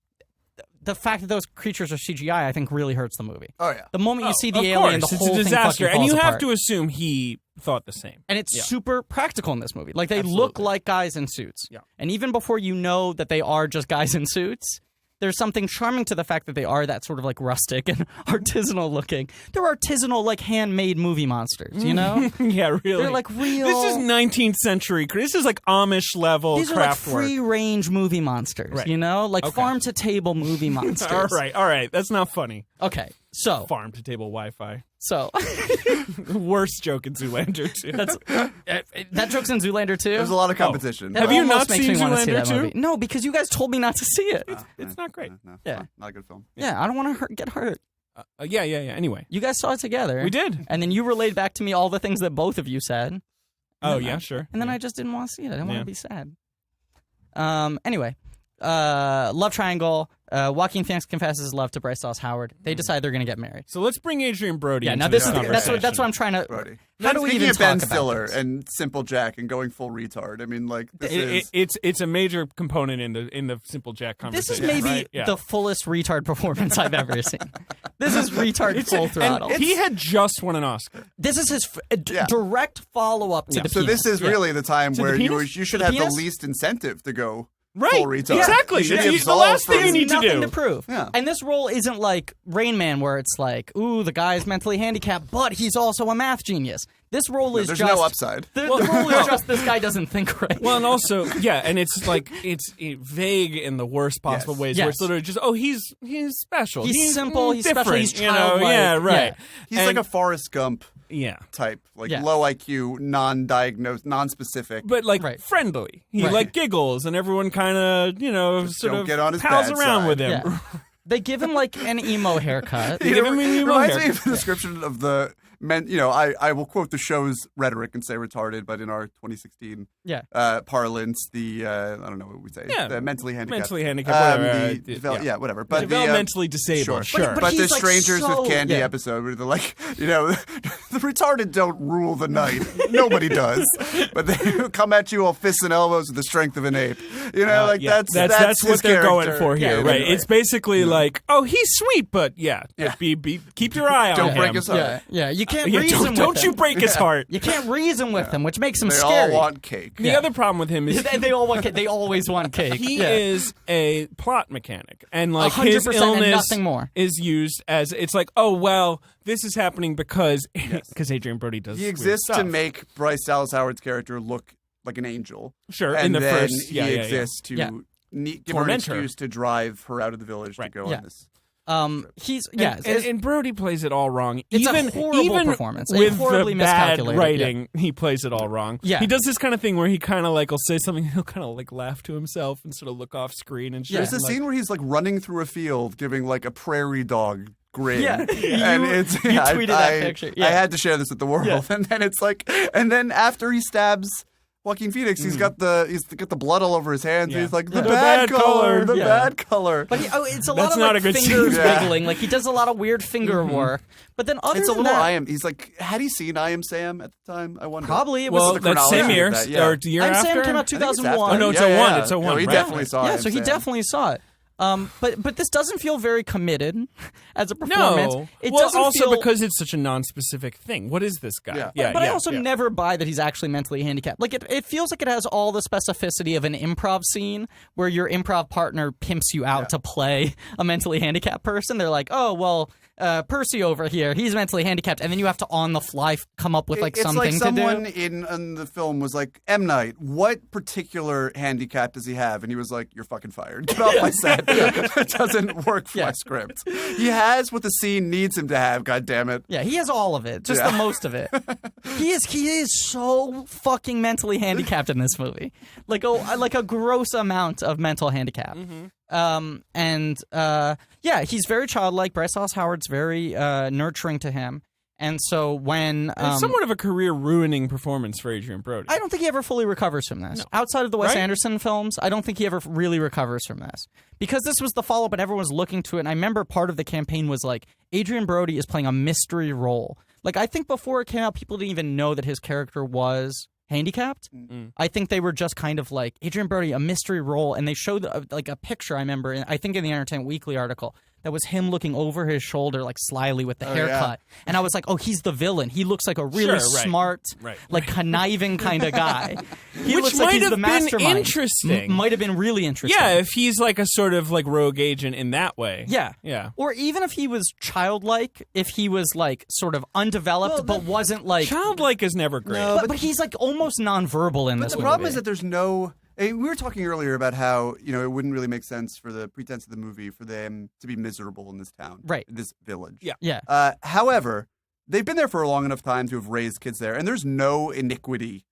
the fact that those creatures are CGI, I think, really hurts the movie. Oh yeah. The moment you see the alien, the whole it's a disaster, thing and you falls have apart. to assume he thought the same. And it's super practical in this movie. Like they Absolutely. look like guys in suits. Yeah. And even before you know that they are just guys in suits, there's something charming to the fact that they are that sort of like rustic and artisanal looking. They're artisanal, like handmade movie monsters, you know? Yeah, really. They're like real. This is 19th century. This is like Amish level These are craft like work. free range movie monsters, Right. you know? Like farm to table movie monsters. All right. That's not funny. Okay, so. Farm to table Wi-Fi. So. Worst joke in Zoolander too. That joke's in Zoolander too? There's a lot of competition. Have you almost not makes seen me wanna see Zoolander that 2? movie. No, because you guys told me not to see it. It's not great. No, Yeah. not a good film. Yeah, I don't want to get hurt. Yeah. Anyway, You guys saw it together. we did. And then you relayed back to me all the things that both of you said. Oh yeah, sure. And then I just didn't want to see it. I didn't want to be sad. Anyway, Love Triangle. Joaquin Phoenix confesses his love to Bryce Dallas Howard. They decide they're going to get married. So let's bring Adrian Brody. Yeah, into now this that's what I'm trying to. Brody. How do we Speaking even of Ben talk Stiller about this? and Simple Jack and going full retard? I mean, like this It's a major component in the Simple Jack This conversation. is maybe the fullest retard performance I've ever seen. This is retard full throttle. And he had just won an Oscar. This is his direct follow-up to the So penis. this is really the time To the where penis? you should To the have the penis? least incentive to go Right, full retard. exactly. You should It's be the absolved last thing from- you need to nothing do. to prove. Yeah. And this role isn't like Rain Man, where it's like, ooh, the guy's mentally handicapped, but he's also a math genius. This role is There's just no upside. The role is just this guy doesn't think right. Well, and also, and it's like it's vague in the worst possible ways. Where Yes. it's literally just, he's special. He's simple, he's different, special, he's you know? childlike. Yeah, right. He's And- like a Forrest Gump type, like Yeah. low IQ, non-diagnosed, non-specific. but like Right. friendly. He Right. like giggles, and everyone kind of sort don't of get on his pals bad around side. with him. Yeah. They give him like an emo haircut. They give him an emo reminds me haircut. of the description of the men. I will quote the show's rhetoric and say retarded, but in our 2016 parlance, the I don't know what we say, the mentally handicapped, whatever. whatever. But developmentally disabled. Sure. But But the he's, like, Strangers so- with Candy yeah. episode where they're like, the retarded don't rule the night. Nobody does, but they come at you all fists and elbows with the strength of an ape. That's that's his what they're going character. for here, Yeah, right? anyway. It's basically like, oh, he's sweet, but keep your eye on him. Don't break his heart. Yeah, you can't Yeah, reason with don't him. you break his heart. You can't reason with him, which makes him They scary. all want cake. The other problem with him is They all want cake. They always want cake. he is a plot mechanic, and like 100% his and illness nothing more. is used as it's like, oh well, this is happening because Adrian Brody does. He weird exists to stuff. make Bryce Dallas Howard's character look like an angel. Sure, and in the then first, he exists to give her an Torment her. excuse to drive her out of the village to go Yeah. on this. He's and Brody plays it all wrong. It's even a horrible even performance. with Horribly the bad miscalculated, writing, he plays it all wrong. Yeah. He does this kind of thing where he kind of like will say something, he'll kind of like laugh to himself and sort of look off screen and shit. There's a and, like, scene where he's like running through a field, giving like a prairie dog grin. Yeah. and it's you tweeted that picture. Yeah. I had to share this with the world, and then it's like, and then after he stabs Joaquin Phoenix, he's got the blood all over his hands. Yeah. He's like the The bad bad color, color. the Yeah. bad color. But it's a That's lot of not like a good fingers scene. Yeah. wiggling. Like he does a lot of weird finger work. But then other It's a than little that, He's like, had he seen I Am Sam at the time? I wonder. probably it was. well, the that same chronology year of that, yeah. or the year I'm after. Sam came out I think it's 2001. after. Oh, no, it's Yeah, 01. yeah. It's 01, No, he right? definitely saw Yeah, Am so he Sam. definitely saw it. But this doesn't feel very committed as a performance. No, It well, doesn't also feel, because it's such a non-specific thing. What is this guy? Yeah. But I also never buy that he's actually mentally handicapped. Like it feels like it has all the specificity of an improv scene where your improv partner pimps you out to play a mentally handicapped person. They're like, oh well, Percy over here, he's mentally handicapped, and then you have to on the fly come up with like It's something like someone to do. in the film was like, M. Night, what particular handicap does he have? And he was like, you're fucking fired. Get off my set. It doesn't work for my script. He has what the scene needs him to have, God damn it. Yeah, he has all of it, just the most of it. He is so fucking mentally handicapped in this movie, like a gross amount of mental handicap. He's very childlike. Bryce Dallas Howard's very nurturing to him, and so when It's somewhat of a career-ruining performance for Adrian Brody. I don't think he ever fully recovers from this. Outside of the Wes Right? Anderson films, I don't think he ever really recovers from this. Because this was the follow-up and everyone was looking to it, and I remember part of the campaign was like, Adrian Brody is playing a mystery role. Like, I think before it came out, people didn't even know that his character was handicapped. I think they were just kind of like, Adrian Brody, a mystery role, and they showed like a picture, I remember, I think in the Entertainment Weekly article, that was him looking over his shoulder, like slyly with the haircut. And I was like, oh, he's the villain. He looks like a really smart, like conniving kind of guy. He Which looks like might he's have the been mastermind. interesting. Might have been really interesting. Yeah, if he's like a sort of like rogue agent in that way. Yeah. Yeah. Or even if he was childlike, if he was like sort of undeveloped, but wasn't like. Childlike is never great. No, But he's like almost nonverbal in this The problem movie. is that there's no. We were talking earlier about how it wouldn't really make sense for the pretense of the movie for them to be miserable in this town, Right. this village. Yeah. Yeah. However, they've been there for a long enough time to have raised kids there, and there's no iniquity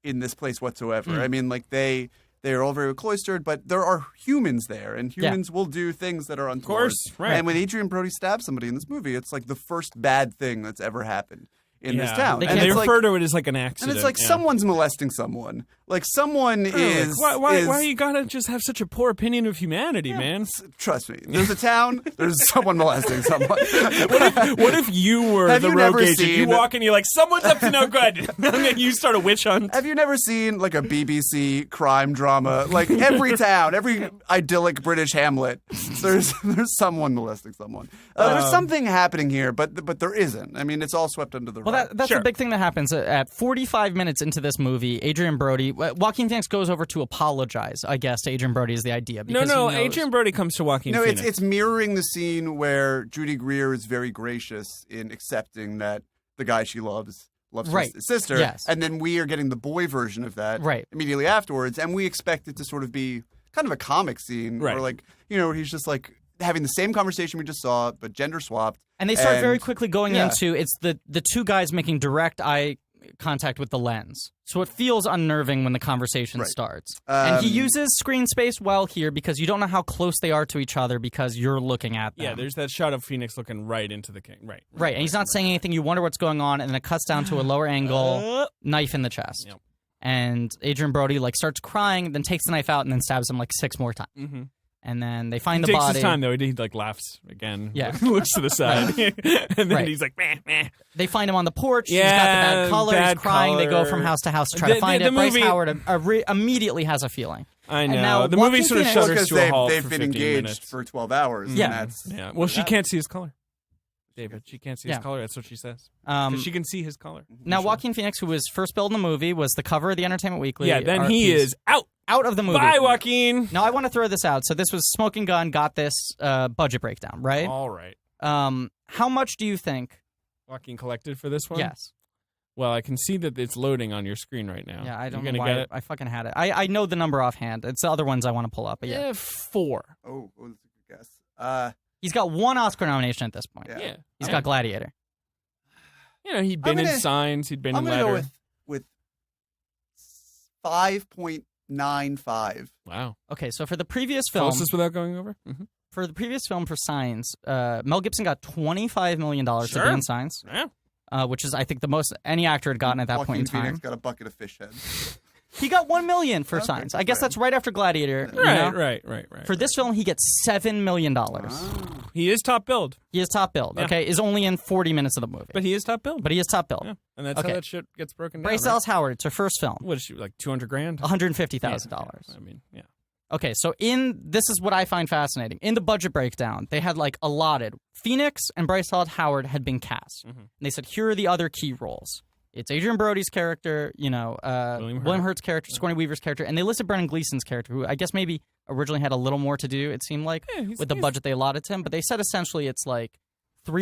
in this place whatsoever. I mean, like they are all very cloistered, but there are humans there, and humans will do things that are untoward. course, right. And when Adrian Brody stabs somebody in this movie, it's like the first bad thing that's ever happened. in this town. And they refer to it as like an accident. And it's like someone's molesting someone. Like someone is... Why you gotta just have such a poor opinion of humanity, man? Trust me. There's a town, there's someone molesting someone. What if you were the rogue agent? You walk in, you're like, someone's up to no good. And then you start a witch hunt. Have you never seen like a BBC crime drama? Like every town, every idyllic British hamlet, there's someone molesting someone. There's something happening here, but there isn't. I mean, it's all swept under the rug. Well, that's the big thing that happens. At 45 minutes into this movie, Adrian Brody, Joaquin Phoenix goes over to apologize, I guess, to Adrian Brody is the idea. No, Adrian Brody comes to Joaquin Phoenix. No, it's mirroring the scene where Judy Greer is very gracious in accepting that the guy she loves his sister. Yes. And then we are getting the boy version of that immediately afterwards. And we expect it to sort of be kind of a comic scene where, like, where he's just like having the same conversation we just saw, but gender swapped. And they start very quickly going into it's the two guys making direct eye contact with the lens. So it feels unnerving when the conversation starts. And he uses screen space well here because you don't know how close they are to each other because you're looking at them. Yeah, there's that shot of Phoenix looking right into the king. Right. And he's not saying anything. You wonder what's going on, and then it cuts down to a lower angle, knife in the chest. Yep. And Adrian Brody starts crying, then takes the knife out and then stabs him 6 more times. Mm-hmm. And then they find the body. He takes his time, though. He laughs again. Yeah. Looks to the side. And then he's like, meh, meh. They find him on the porch. He's got the bad color. He's crying. They go from house to house to try to find it. Bryce Howard immediately has a feeling. I know. Now, the movie sort of shudders to a halt they've for been 15 engaged minutes. for 12 hours. Yeah. Well, she can't see his color. David, she can't see his color. That's what she says. She can see his color. Now, Joaquin Phoenix, who was first billed in the movie, was the cover of the Entertainment Weekly. Yeah, then he is out of the movie. Bye, Joaquin. Now, I want to throw this out. So this was Smoking Gun got this budget breakdown, right? All right. How much do you think Joaquin collected for this one? Yes. Well, I can see that it's loading on your screen right now. Yeah, I don't know why. Get it? I fucking had it. I know the number offhand. It's the other ones I want to pull up. But yeah. 4. Oh, that's a good guess. He's got 1 Oscar nomination at this point. Yeah. He's got Gladiator. He'd been in Signs. He'd been in Letter. I'm going to go with 5.95. Wow. Okay, so for the previous film... Closest without going over? Mm-hmm. For the previous film for Signs, Mel Gibson got $25 million to be in Signs. Yeah. Which is, I think, the most any actor had gotten at that point in time. Phoenix got a bucket of fish head. He got $1 million for Signs. I guess that's right after Gladiator. Right. For this film, he gets $7 million. He is top billed. He is top billed. Yeah. Okay, is only in 40 minutes of the movie. But he is top billed. Yeah. And that's how that shit gets broken down. Bryce Dallas Howard, it's her first film. What is she, like $200,000? $150,000. I mean, yeah. Okay, so this is what I find fascinating. In the budget breakdown, they had allotted Phoenix and Bryce Dallas Howard had been cast. Mm-hmm. And they said, here are the other key roles. It's Adrian Brody's character, William Hurt's character, Sigourney Weaver's character, and they listed Brendan Gleeson's character, who I guess maybe originally had a little more to do, it seemed like, with the budget they allotted to him. But they said essentially it's $3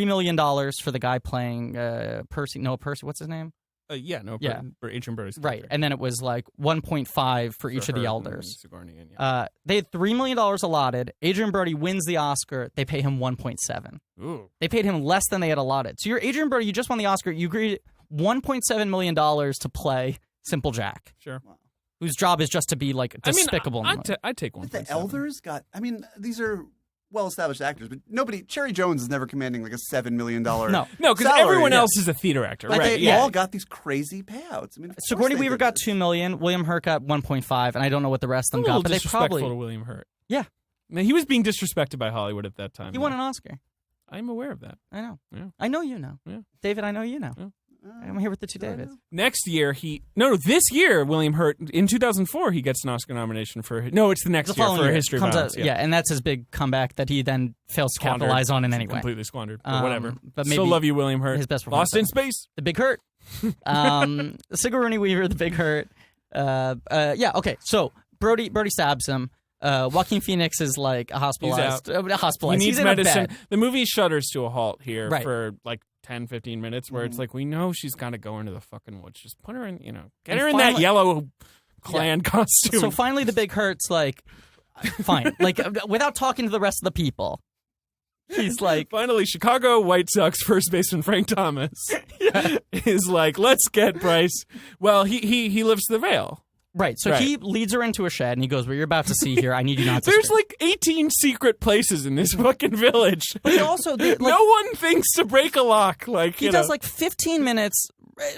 million for the guy playing Percy, what's his name? Adrian Brody's character. Right, and then it was 1.5 for each of the elders. Sigourney they had $3 million allotted. Adrian Brody wins the Oscar. They pay him 1.7. Ooh. They paid him less than they had allotted. So you're Adrian Brody. You just won the Oscar. You agreed $1.7 million to play Simple Jack. Sure. Wow. Whose job is just to be despicable. I'd take one. The elders got. I mean, these are well-established actors, but nobody. Cherry Jones is never commanding a $7 million. No, because everyone else is a theater actor, right? They all got these crazy payouts. I mean, Sigourney Weaver got $2 million. William Hurt got 1.5, and I don't know what the rest of them got. But they probably to William Hurt. Yeah. Now, he was being disrespected by Hollywood at that time. He won an Oscar. I'm aware of that. I know. Yeah. I know you know. Yeah. David, I know you know. Yeah. I'm here with the two Davids. Next year, this year, William Hurt, in 2004, he gets an Oscar nomination for, it's the next year for History of Violence. Yeah, and that's his big comeback that he then fails to capitalize on in any way. Completely squandered, but whatever. But maybe still love you, William Hurt. His best Lost in Space. The Big Hurt. Sigourney Weaver, The Big Hurt. Okay, so Brody stabs him. Joaquin Phoenix is hospitalized. He needs medicine. The movie shudders to a halt here for 10, 15 minutes where it's we know she's got to go into the fucking woods. Just put her in, get her in that yellow clan costume. So finally the Big Hurt's fine. Without talking to the rest of the people. He's finally, Chicago White Sox first baseman Frank Thomas is let's get Bryce. Well, he lives the Vale. Right. So he leads her into a shed, and he goes, "What you're about to see here, I need you not to There's scream." like 18 secret places in this fucking village. But he also, no one thinks to break a lock. Like he does like 15 minutes.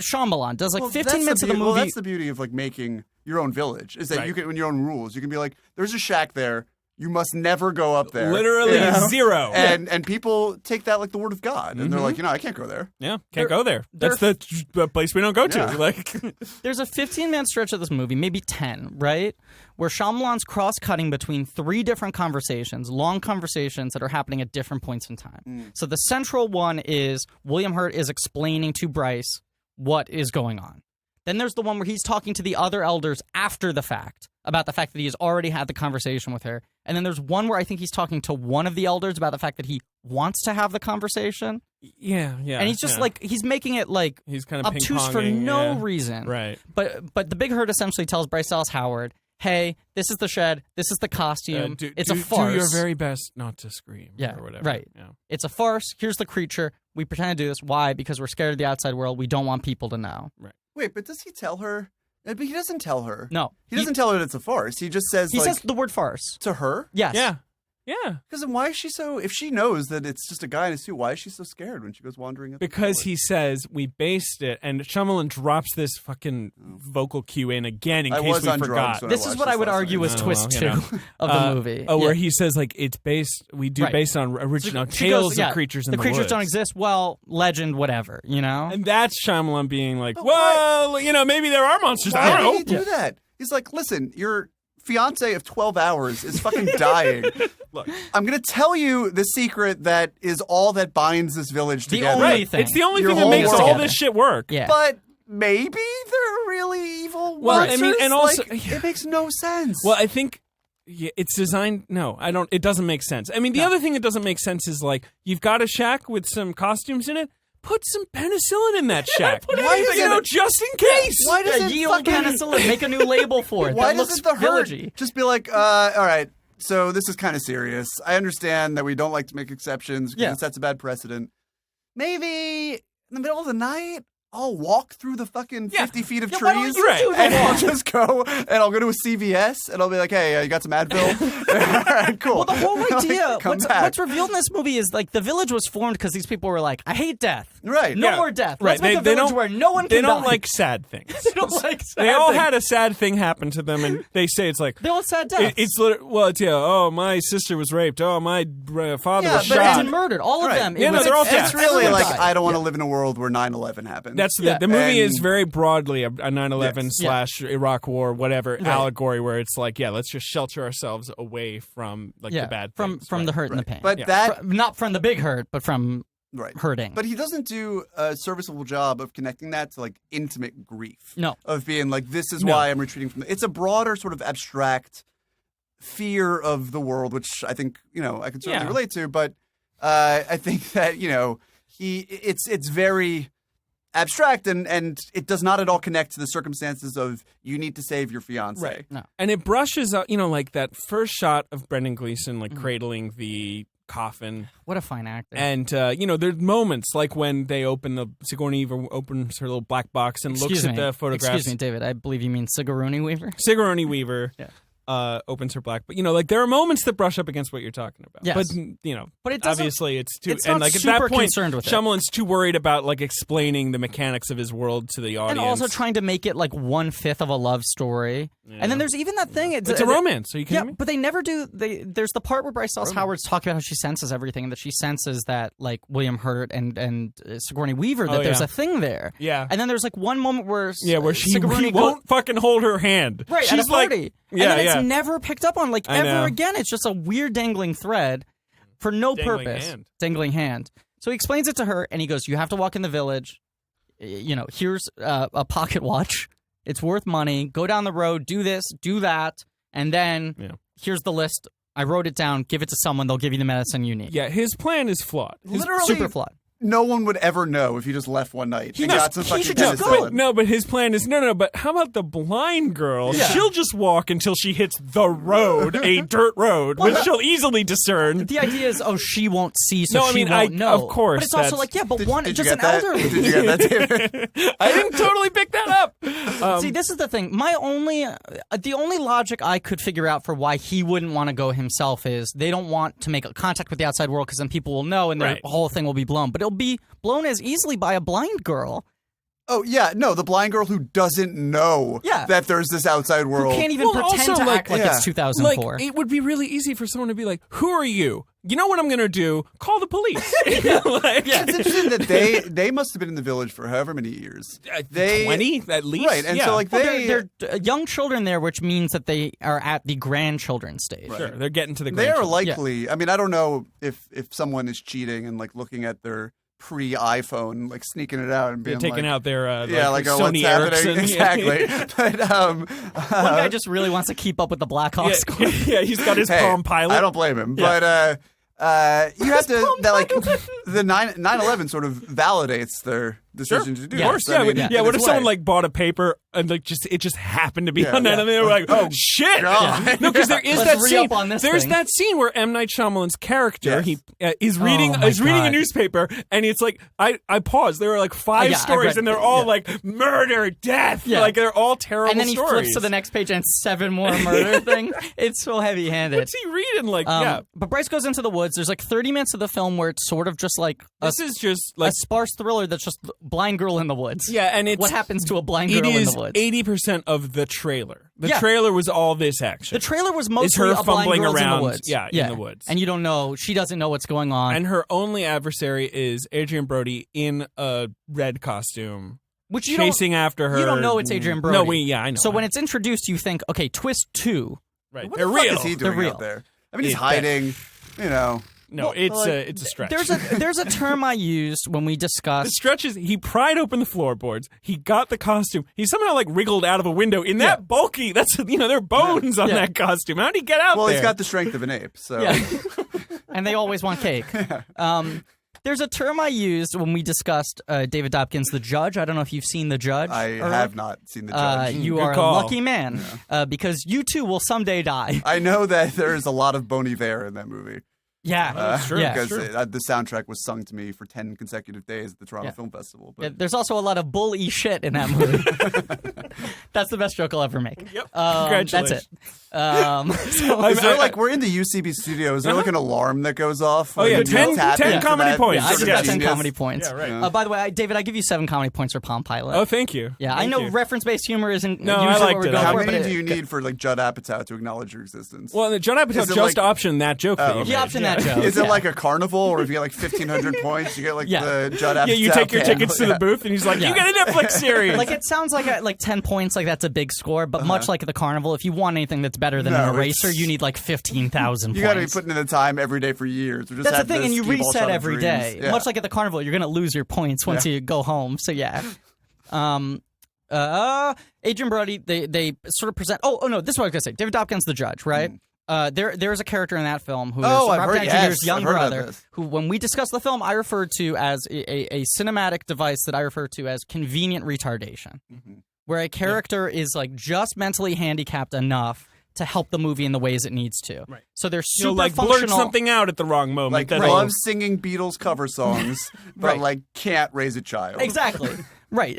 Shyamalan does like 15 minutes of the movie. Well, that's the beauty of like making your own village, is that you can, in your own rules, you can be like, "There's a shack there. You must never go up there." Literally zero. And people take that like the word of God, and they're like, I can't go there. Yeah, can't go there. That's the place we don't go to. Like, there's a 15-minute stretch of this movie, maybe 10, right, where Shyamalan's cross-cutting between 3 different conversations, long conversations that are happening at different points in time. So the central one is William Hurt is explaining to Bryce what is going on. Then there's the one where he's talking to the other elders after the fact about the fact that he has already had the conversation with her. And then there's one where I think he's talking to one of the elders about the fact that he wants to have the conversation. Yeah. And he's just like, he's making it like he's kind of obtuse for no reason. Right. But the Big Hurt essentially tells Bryce Dallas Howard, "Hey, this is the shed. This is the costume. It's a farce. Do your very best not to scream." Yeah, or whatever. right. Yeah. It's a farce. Here's the creature. We pretend to do this. Why? Because we're scared of the outside world. We don't want people to know. Right. Wait, but does he tell her? But he doesn't tell her. No. He doesn't tell her that it's a farce. He just says, He says the word farce. to her? Yes. Yeah. Because then why is she so, if she knows that it's just a guy in a suit, why is she so scared when she goes wandering up Because he says, we based it, and Shyamalan drops this fucking vocal cue in again in case we forgot. This is what I would argue was twist 2 of the movie. Where he says, like, it's based, based on original tales of creatures in the woods. The creatures don't exist. Well, legend, whatever, you know? And that's Shyamalan being like, maybe there are monsters. Why I don't know. did he do that? He's like, listen, your fiance of 12 hours is fucking dying. Look, I'm going to tell you the secret that is all that binds this village together. Only thing. It's the only thing that makes all this shit work. Yeah. But maybe they're really evil. Well, I mean, and also it makes no sense. Well, I think it's designed. No, I don't. It doesn't make sense. I mean, the other thing that doesn't make sense is like you've got a shack with some costumes in it. Put some penicillin in that shack. Just in case. Why does it yield penicillin? Make a new label for it. Why that doesn't looks the Hurt villagey. just be like, all right, so this is kind of serious. I understand that we don't like to make exceptions because it sets a bad precedent. Maybe in the middle of the night, I'll walk through the fucking 50 feet of trees, and I'll just go, and I'll go to a CVS, and I'll be like, hey, you got some Advil? All right, cool. Well, the whole idea, what's revealed in this movie is, like, the village was formed because these people were like, I hate death. Right. No more death. Let's make a village where no one can They don't die. like sad things. They don't like sad They all things. had a sad thing happen to them, and they say it's like... They all sad deaths. Oh, my sister was raped. Oh, my father was but shot. and murdered. All of them. Yeah, they're all dead. It's really like, I don't want to live in a world where 9/11 happened. That's the movie is very broadly a 9/11 / Iraq War, whatever, allegory where it's like, let's just shelter ourselves away from the bad things. From the hurt and the pain. But that... not from the big hurt, but from hurting. But he doesn't do a serviceable job of connecting that to, like, intimate grief. No. Of being like, this is why I'm retreating from it. It's a broader sort of abstract fear of the world, which I think, I can certainly relate to. But I think that, it's very... abstract and it does not at all connect to the circumstances of you need to save your fiance. Right. No. And it brushes up, like that first shot of Brendan Gleeson cradling the coffin. What a fine actor. And there's moments like when they Sigourney Weaver opens her little black box and looks at the photographs. Excuse me, David. I believe you mean Sigourney Weaver. Sigourney Weaver. Yeah. Opens her black, but there are moments that brush up against what you're talking about. Yes. But it obviously it's too. It's and not like at super that point, concerned with Shyamalan's too worried about like explaining the mechanics of his world to the audience, and also trying to make it like 1/5 of a love story. Yeah. And then there's even that thing. It's a romance. Are you kidding me? But they never do. There's the part where Bryce Dallas Howard's talking about how she senses everything, and that she senses that like William Hurt and Sigourney Weaver that there's a thing there. Yeah. And then there's like one moment where she won't fucking hold her hand. Right. She's at a party. Like, and then it's never picked up on, like, ever again. It's just a weird dangling thread for no purpose. Dangling hand. So he explains it to her, and he goes, you have to walk in the village. Here's a pocket watch. It's worth money. Go down the road, do this, do that, and then here's the list. I wrote it down. Give it to someone. They'll give you the medicine you need. Yeah, his plan is flawed. Literally, super flawed. no one would ever know if he just left one night. He got some fucking penicillin. No, but his plan is no. But how about the blind girl? Yeah. She'll just walk until she hits the road, a dirt road, which she'll easily discern. The idea is, she won't see, so she won't know. Of course, but it's also like, just an elderly. Did you get that, David? I didn't totally pick that up. See, this is the thing. The only logic I could figure out for why he wouldn't want to go himself is they don't want to make contact with the outside world because then people will know and the whole thing will be blown. But it'll be blown as easily by a blind girl. Oh, yeah. No, the blind girl who doesn't know that there's this outside world. Who can't even pretend to act like it's 2004. Like, it would be really easy for someone to be like, who are you? You know what I'm going to do? Call the police. It's interesting that they must have been in the village for however many years. 20 at least? Right, and so like they're young children there, which means that they are at the grandchildren stage. Right. Sure, they're getting to the They grandchildren. are likely, I mean, I don't know if someone is cheating and like looking at their pre-iPhone, like sneaking it out and being taking out their what's Sony happening? Ericsson. Exactly. But one guy just really wants to keep up with the Blackhawks score. Yeah, he's got his Palm Pilot. I don't blame him, but you have to the 9/11 sort of validates their decision to do this. Of course, what if someone like bought a paper and like it just happened to be on that, and they were like, "Oh shit!" No, because there is that scene. There's that scene where M. Night Shyamalan's character he is reading a newspaper, and it's like I paused. There were like 5 stories, and they're all like murder, death, like they're all terrible. And then he flips to the next page and 7 more murder things. It's so heavy-handed. What's he reading? But Bryce goes into the woods. There's like 30 minutes of the film where it's sort of just like a sparse thriller that's just blind girl in the woods. Yeah, and it's what happens to a blind girl in the woods. It is 80% of the trailer. The trailer was all this action. The trailer was mostly her a blind fumbling girl's around. in the woods. In the woods. And you don't know. She doesn't know what's going on. And her only adversary is Adrian Brody in a red costume. Which chasing after her. You don't know it's Adrian Brody. No, I know. So when it's introduced, you think, okay, twist 2. Right. What They're the real. fuck is he doing out there? I mean, he's hiding, No, it's a stretch. There's a term I used when we discussed. The stretch is he pried open the floorboards. He got the costume. He somehow like wriggled out of a window in that bulky. That's there are bones on that costume. How did he get out there? Well, he's got the strength of an ape. So, and they always want cake. There's a term I used when we discussed David Dobkin's The Judge. I don't know if you've seen The Judge. I have not seen The Judge. You are a lucky man because you too will someday die. I know that there's a lot of Bon Iver in that movie. Yeah, that's true. Because the soundtrack was sung to me for 10 consecutive days at the Toronto Film Festival. But there's also a lot of bull-y shit in that movie. That's the best joke I'll ever make. Yep. Congratulations. That's it. Is there we're in the UCB studio. Is there like an alarm that goes off? Oh, yeah, 10 comedy points. Yeah, I give that 10 comedy points. Yeah, right. By the way, David, I give you 7 comedy points for Palm Pilot. Oh, thank you. Yeah, I know reference-based humor isn't usually I liked what we're it. going How for. many do you need for like Judd Apatow to acknowledge your existence? Well, Judd Apatow just optioned that joke that you He made. optioned that joke. Is it like a carnival, or if you get like 1,500 points, you get like the Judd Apatow? Yeah, you take your tickets to the booth, and he's like, "You get a Netflix series." Like it sounds like 10 points, like that's a big score. But much like the carnival, if you want anything that's better than an eraser, you need like 15,000 points. You got to be putting in the time every day for years. That's the thing, and you reset every day. Yeah. Much like at the carnival, you're going to lose your points once you go home. So yeah. Adrian Brody, they sort of present. Oh no, this is what I was going to say. David Dobkin's The Judge, right? There is a character in that film who is Robert Downey Jr.'s young brother, who, when we discuss the film, I refer to as a cinematic device that I refer to as convenient retardation, where a character is like just mentally handicapped enough to help the movie in the ways it needs to. Right. So they're super blurt functional. something out at the wrong moment. Like loves singing Beatles cover songs, but like can't raise a child. Exactly. Right.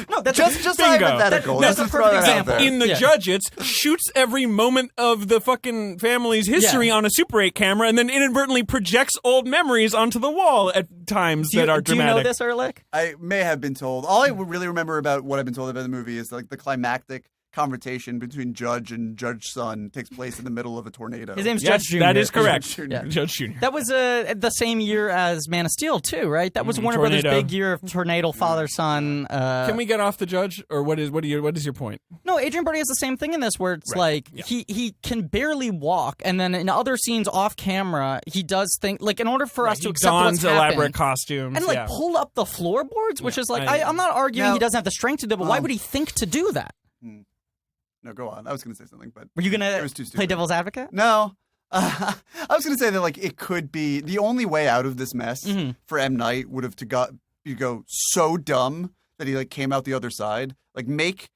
No, that's just hypothetical. That's a perfect example. In The Judge, it's shoots every moment of the fucking family's history on a Super 8 camera, and then inadvertently projects old memories onto the wall at times that are dramatic. Do you know this, Ehrlich? I may have been told. All I really remember about what I've been told about the movie is like the climactic conversation between Judge and Judge's son takes place in the middle of a tornado. His name's Judge Jr. That is correct. Judge Jr. That was the same year as Man of Steel, too, right? That was Warner Brothers' big year of tornado, father-son. Can we get off the Judge, or what is your point? No, Adrian Brody has the same thing in this, where it's he can barely walk, and then in other scenes off camera, he does things like in order for us to accept what's happening, elaborate costumes and pull up the floorboards, which is like I'm not arguing he doesn't have the strength to do it, but why would he think to do that? No, go on. I was going to say something, but were you going to play devil's advocate? No. I was going to say that like it could be the only way out of this mess for M. Night would have to go so dumb that he like came out the other side. Like make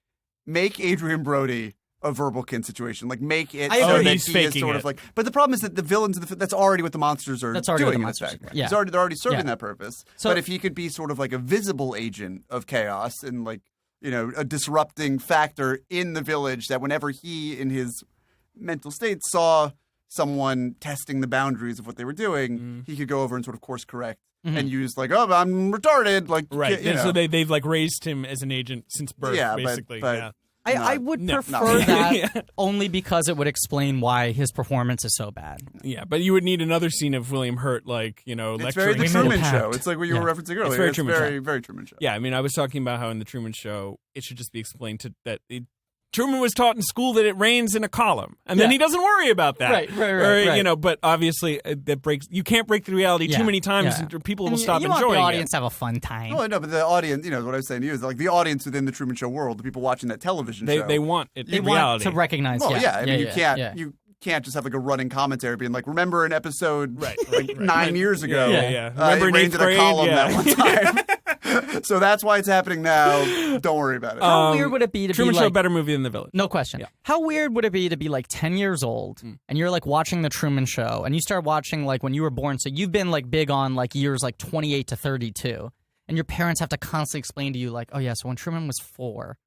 Adrian Brody a verbal kin situation. Like make it so that he's he is sort of like. But the problem is that the villains that's already what the monsters are doing. In effect. Yeah. They're already serving that purpose. So, but if he could be sort of like a visible agent of chaos and like a disrupting factor in the village, that whenever he in his mental state saw someone testing the boundaries of what they were doing, he could go over and sort of course correct and use like, oh, I'm retarded. Like, right. So they've like raised him as an agent since birth, basically. But I would prefer that only because it would explain why his performance is so bad. Yeah, but you would need another scene of William Hurt, like, it's lecturing. very The Truman Show. It's like what you were referencing earlier. It's very Truman Show. Yeah, I mean, I was talking about how in the Truman Show, it should just be explained Truman was taught in school that it rains in a column, and then he doesn't worry about that. Right. But obviously you can't break the reality too many times, and people will stop enjoying it. You want the audience to have a fun time. Oh, no, but the audience, what I was saying to you is like the audience within the Truman Show world, the people watching that television show. They want it in reality. Want to recognize. Well, I mean, you can't just have like a running commentary being like, remember an episode 9 years ago? Remember it rained in a column that one time. So that's why it's happening now. Don't worry about it. How weird would it be to Truman be Show like, better movie than The Village? No question. Yeah. How weird would it be to be like 10 years old and you're like watching The Truman Show and you start watching like when you were born, so you've been like big on like years like 28 to 32, and your parents have to constantly explain to you like, oh yeah, so when Truman was 4.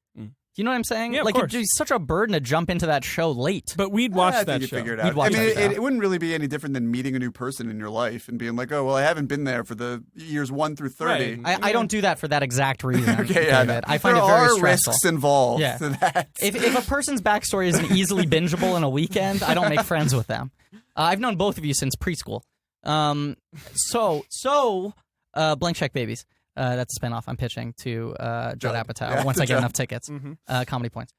Do you know what I'm saying? Yeah, like it'd be such a burden to jump into that show late. But we'd watch that show. Figure it out. I mean, it wouldn't really be any different than meeting a new person in your life and being like, oh, well, I haven't been there for the years 1 through 30. Right. I don't do that for that exact reason. Okay, David. I find it very stressful. There are risks involved to that. If a person's backstory isn't easily bingeable in a weekend, I don't make friends with them. I've known both of you since preschool. Blank Check Babies. That's a spinoff I'm pitching to Judd Apatow once I get enough tickets. Comedy points.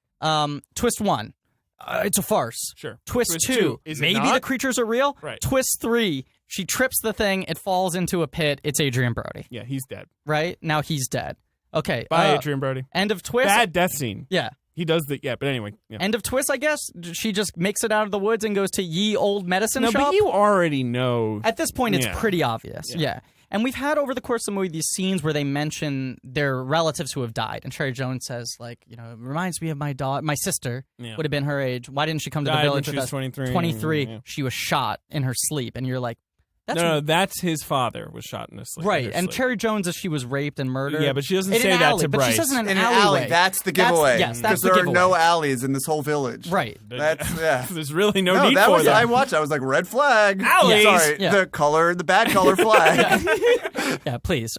Twist 1, it's a farce. Sure. Twist 2, maybe the creatures are real. Right. Twist 3, she trips the thing, it falls into a pit. It's Adrian Brody. Yeah, he's dead. Right? Now he's dead. Okay. Bye, Adrian Brody. End of Twist. Bad death scene. Yeah. He does but anyway. Yeah. End of Twist, I guess. She just makes it out of the woods and goes to ye old medicine shop. No, but you already know. At this point, it's pretty obvious. Yeah. And we've had over the course of the movie these scenes where they mention their relatives who have died. And Cherry Jones says, like, it reminds me of my daughter. My sister would have been her age. Why didn't she come to the village when she was 23. 23. Yeah. She was shot in her sleep. And you're like, that's his father was shot in his sleep. Right. And Cherry Jones, as she was raped and murdered. Yeah, but she doesn't say that to Bryce. But she says in an alley. That's the giveaway. That's because the there giveaway. are no alleys in this whole village. Right. There's really no need for that. I watched. I was like, red flag. Alleys. Sorry, the bad color flag. Yeah, please.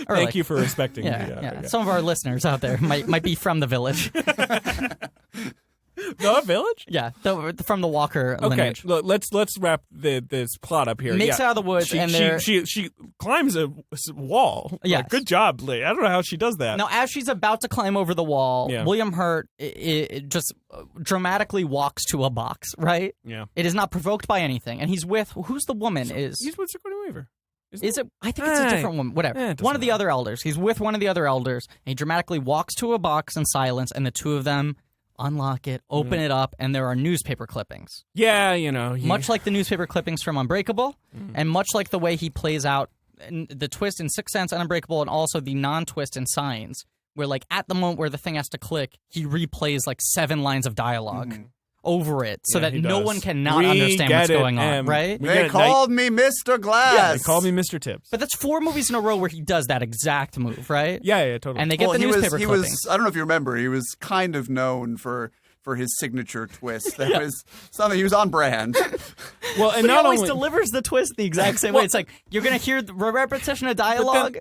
Thank you for respecting me. Some of our listeners out there might be from the village. The village? Yeah, from the Walker lineage. Okay, let's wrap this plot up here. Makes it out of the woods, she climbs a wall. Yeah, good job, Lee. I don't know how she does that. Now, as she's about to climb over the wall, William Hurt it just dramatically walks to a box. Right? Yeah. It is not provoked by anything, and he's with who's the woman? He's with Sigourney Weaver. Is it? I think it's a different woman. Whatever. One of the other elders. He's with one of the other elders, and he dramatically walks to a box in silence, and the two of them unlock it, open it up, and there are newspaper clippings. Yeah, Much like the newspaper clippings from Unbreakable, and much like the way he plays out the twist in Sixth Sense and Unbreakable, and also the non-twist in Signs, where like at the moment where the thing has to click, he replays like 7 lines of dialogue over it so that no one cannot understand what's going on, right? They called me Mr. Glass. Yeah, they called me Mr. Tips. But that's 4 movies in a row where he does that exact move, right? Yeah, totally. And they get the newspaper clippings. I don't know if you remember, he was kind of known for his signature twist. That was something he was on brand. Well, and but not he always only delivers the twist the exact same way. It's like you're going to hear the repetition of dialogue.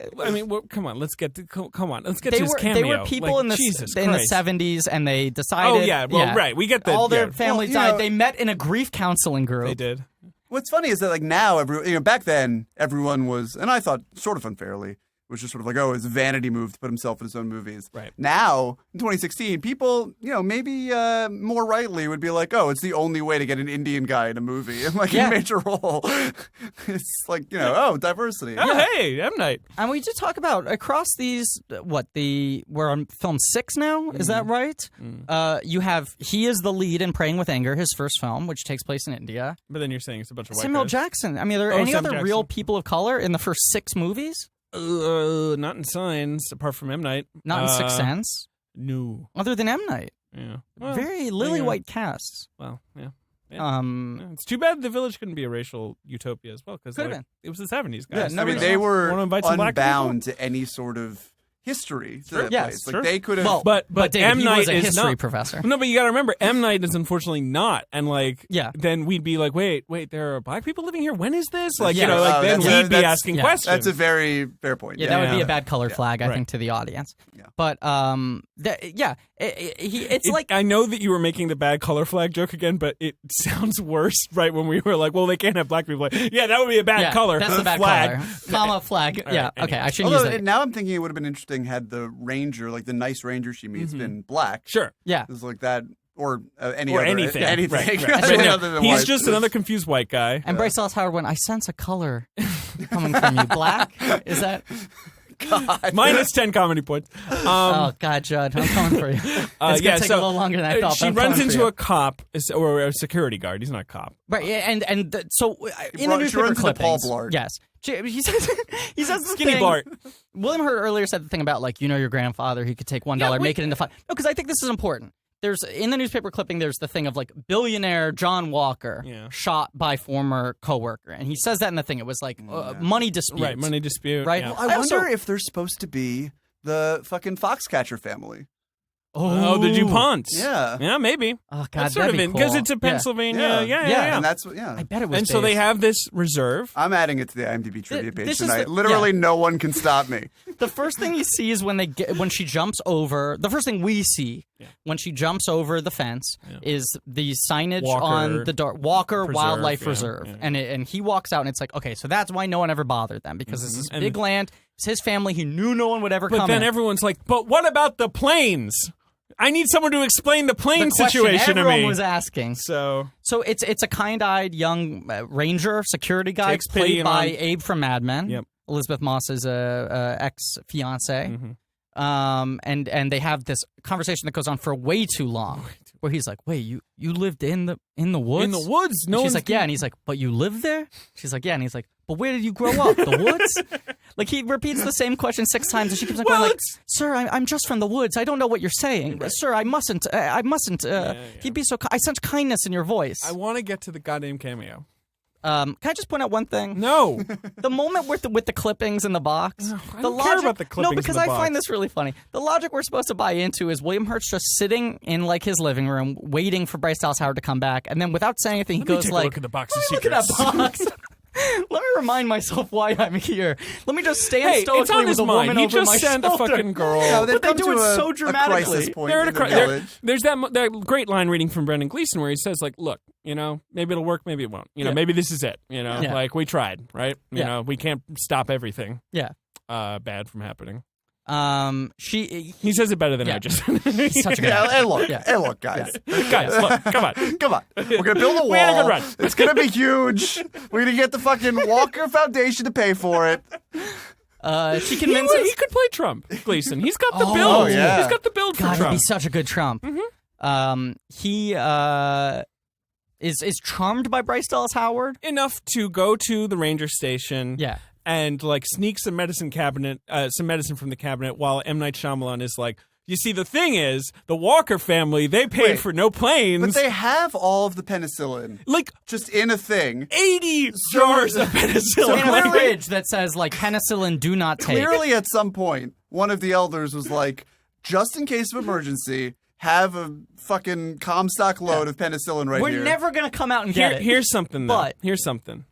Come on, let's get to his cameo. They were people in the 70s, and they decided. Oh yeah, right. We get all their families died. They met in a grief counseling group. They did. What's funny is that like now, back then everyone was, and I thought sort of unfairly, It was just sort of like, oh, it's a vanity move to put himself in his own movies. Right. Now, in 2016, people, maybe more rightly would be like, oh, it's the only way to get an Indian guy in a movie, in like a major role. It's like, diversity. Oh, hey, M. Night. And we did talk about across these, we're on film 6 now, is that right? You have, he is the lead in Praying with Anger, his first film, which takes place in India. But then you're saying it's a bunch of white Samuel guys. Jackson. I mean, are there any Sam other Jackson. real people of color in the first 6 movies? Not in Signs, apart from M. Night. Not in Sixth Sense? No. Other than M. Night? Yeah. Well, Very lily white casts. Well, yeah. Yeah, it's too bad The Village couldn't be a racial utopia as well, because it was the 70s, guys. Yeah, they were Wanna invite some black unbound to any sort of history to that Yes, place. Like sure. they could have. But David, M. he Night was a is history not. professor. No, but you got to remember, M. Night is unfortunately not, and then we'd be like, wait, there are black people living here. When is this? Like, Yeah. then we'd be asking questions. That's a very fair point. Yeah, that would be a bad color flag, I Right. think, to the audience. Yeah. But it's like I know that you were making the bad color flag joke again, but it sounds worse, right? When we were like, well, they can't have black people. Like, yeah, that would be a bad color. That's the bad flag. color. Comma flag. All Yeah. right, Okay. anyway. I shouldn't use Although that. now I'm thinking it would have been interesting had the ranger, like the nice ranger she meets, been black. Sure. Yeah. It's like that, or any Or other, anything. yeah, anything. Right. Other But no, than he's white. just another confused white guy. And Bryce Dallas Howard went, I sense a color coming from you. Black? Is that? God. Minus 10 comedy points. Oh, God, Judd. I'm coming for you. It's going to take a little longer than I thought. She runs into a cop or a security guard. He's not a cop. Right, so in the She newspaper runs into Paul clippings, Blart. yes, he says the Skinny thing, Blart. William Hurt earlier said the thing about your grandfather, he could take $1, make it into $5. No, because I think this is important. There's in the newspaper clipping, there's the thing of billionaire John Walker shot by former coworker, and he says that in the thing. It was money dispute, Right, money dispute. right? Yeah. Well, I wonder if they're supposed to be the fucking Foxcatcher family. Oh, the DuPonts. Yeah. Yeah, maybe. Oh, God, That's sort that'd of be in because cool. it's a Pennsylvania. Yeah. Yeah. And that's I bet it was. And so they have this reserve. I'm adding it to the IMDb trivia page this is tonight. the- Literally, no one can stop me. The first thing you see is when she jumps over. The first thing we see when she jumps over the fence is the signage Walker on the door. Walker Preserve, Wildlife yeah, Reserve, yeah. and he walks out, and it's like, okay, so that's why no one ever bothered them, because this is And- big land. It's his family. He knew no one would ever But come then in. everyone's like, but what about the planes? I need someone to explain the plane The question situation to everyone me. was asking. So it's a kind-eyed young ranger security guy Takes pity played by on- Abe from Mad Men. Yep. Elizabeth Moss's ex-fiance. And they have this conversation that goes on for way too long, where he's like, "Wait, you lived in the woods? in the woods, And she's like, "Yeah," and he's like, "But you lived there?" She's like, "Yeah," and he's like, "But where did you grow up? The woods?" Like he repeats the same question 6 times, and she keeps on going like, "Sir, I'm just from the woods. I don't know what you're saying, Sir. I mustn't. He'd be so. I sense kindness in your voice." I want to get to the goddamn cameo. Can I just point out one thing? No, The moment with the clippings in the box. I don't care about the clippings No, because in the I find box. this really funny. The logic we're supposed to buy into is William Hurt's just sitting in his living room, waiting for Bryce Dallas Howard to come back, and then without saying anything, he Let me goes take a look at the box of "Look at secrets." that box." Let me remind myself why I'm here. Let me just stand Hey, stoically it's on with his a woman mind. He over just my sent shoulder. a fucking girl. No, they've But they come do to it a, so a dramatically. crisis point They're in at the a village. there's that great line reading from Brendan Gleeson where he says like, "Look, maybe it'll work, maybe it won't. Maybe this is it. Yeah. Like we tried, right? Yeah. We can't stop everything Yeah. bad from happening." He says it better than Yeah. I just. He's such a good Yeah, actor. and look, Yeah. guys. Guys, look, come on. Come on. We're going to build a wall. We had a good run. It's going to be huge. We're going to get the fucking Walker Foundation to pay for it. She He convinces. could play Trump, Gleason. He's got the Oh, build. yeah. He's got the build for God, he'd Trump. be such a good Trump. He is charmed by Bryce Dallas Howard. Enough to go to the ranger station. Yeah. And sneak some medicine from the cabinet while M. Night Shyamalan is like, you see, the thing is, the Walker family, they paid Wait, for no planes. But they have all of the penicillin. Just in a thing. 80 jars of In penicillin. a fridge that says penicillin do not take. Clearly, at some point, one of the elders was like, just in case of emergency, have a fucking Comstock load of penicillin right here. We're never gonna come out and get it. Here's something, though. But- Here's something.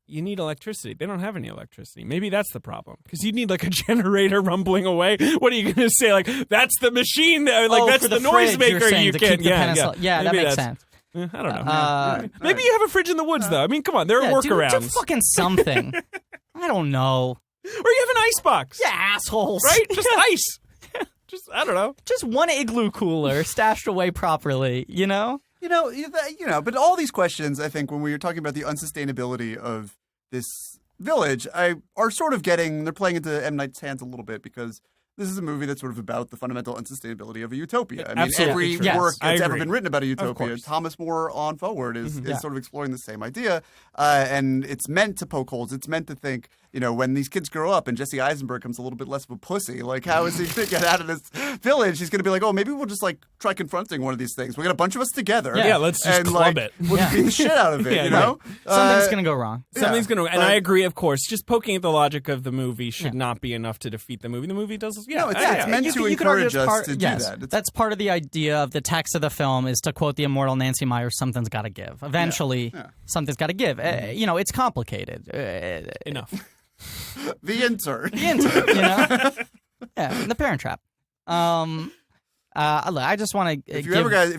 You need electricity. They don't have any electricity. Maybe that's the problem. Because you need a generator rumbling away. What are you going to say? That's the machine. That's for the fridge, you're noisemaker saying, you to can. keep the penicillin. Yeah, that Maybe makes that's- sense. I don't know. Maybe you have a fridge in the woods, though. I mean, come on. There are Yeah, workarounds. do fucking something. I don't know. Or you have an ice box. Yeah, assholes. Right? Just ice. Just, I don't know. Just one igloo cooler stashed away properly, you know? But all these questions, I think, when we were talking about the unsustainability of this village, are sort of they're playing into M. Night's hands a little bit because this is a movie that's sort of about the fundamental unsustainability of a utopia. I mean, Absolutely every work that's ever been written about a utopia, Thomas More on forward is sort of exploring the same idea. And it's meant to poke holes. It's meant to think, when these kids grow up and Jesse Eisenberg becomes a little bit less of a pussy, like, how is he going to get out of this village? He's going to be like, oh, maybe we'll just, like, try confronting one of these things. We got a bunch of us together. Yeah, let's just club it. We'll just beat the shit out of it, you know? Something's going to go wrong. Something's going to, and I agree, of course. Just poking at the logic of the movie should not be enough to defeat the movie. The movie does, No, it's meant to encourage us to do that. That's part of the idea of the text of the film is to quote the immortal Nancy Myers, something's got to give. Eventually, something's got to give. It's complicated. Enough. The intern. Yeah, The Parent Trap. I just want to. If you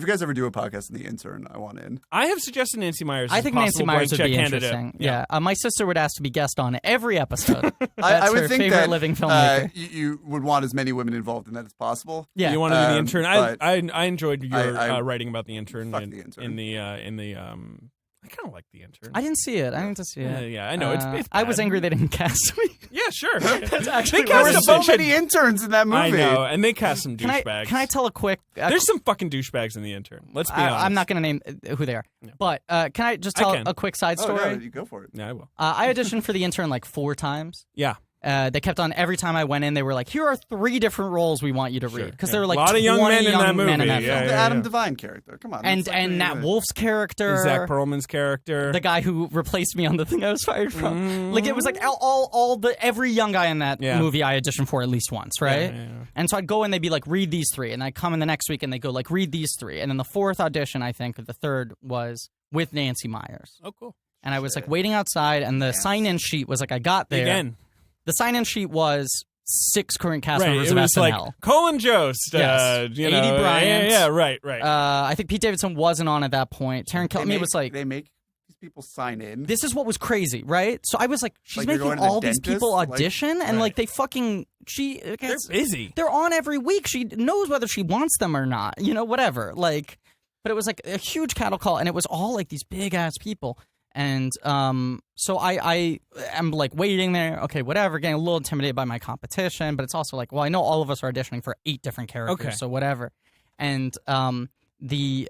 guys ever do a podcast in The Intern, I want in. I have suggested Nancy Myers. I think Nancy Myers would be interesting. Yeah, my sister would ask to be guest on every episode. I would her think favorite that living filmmaker. You would want as many women involved in that as possible. Yeah, you want to do The Intern. I enjoyed your writing about The Intern. Fuck The Intern. In the I kind of like The Intern. I didn't see it. I didn't see it. Yeah, I know. It's bad. I was angry they didn't cast me. Yeah, sure. That's actually there were so many interns in that movie. I know, and they cast some douchebags. Can I tell a quick? There's some fucking douchebags in The Intern. Let's be honest. I'm not going to name who they are, but can I just tell a quick side story? Oh, no, you go for it. Yeah, I will. I auditioned for The Intern like 4 times. Yeah. They kept on every time I went in. They were like, "Here are 3 different roles we want you to read," because there were like a lot of young men in that movie. The Adam Devine character. Come on, and Nat Wolf's character, Zach Perlman's character, the guy who replaced me on the thing I was fired from. Like it was like every young guy in that movie I auditioned for at least once, right? Yeah. And so I'd go and they'd be like, "Read these 3," and I'd come in the next week and they go like, "Read these 3," and then the 4th audition, I think, or the 3rd was with Nancy Myers. Oh, cool. And I was like waiting outside, and the sign-in sheet was like, I got there. Again. The sign-in sheet was 6 current cast members it of was SNL. Like Colin Jost, yes. you 80 know, Bryant. Yeah, right. I think Pete Davidson wasn't on at that point. Taryn Kelly was like... They make these people sign in. This is what was crazy, right? So I was like, she's like making all these people audition, and like they fucking... They're busy. They're on every week. She knows whether she wants them or not. You know, whatever. Like, but it was like a huge cattle call, and it was all like these big-ass people. And so I am like waiting there, okay, whatever, getting a little intimidated by my competition, but it's also like, well, I know all of us are auditioning for 8 different characters, so whatever. And the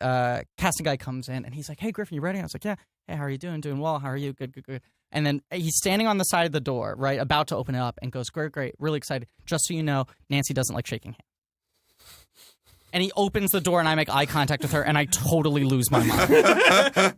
casting guy comes in and he's like, "Hey, Griffin, you ready?" I was like, "Yeah." "Hey, how are you doing?" "Doing well. How are you?" Good. And then he's standing on the side of the door, right, about to open it up, and goes, "Great, really excited. Just so you know, Nancy doesn't like shaking hands." And he opens the door and I make eye contact with her and I totally lose my mind.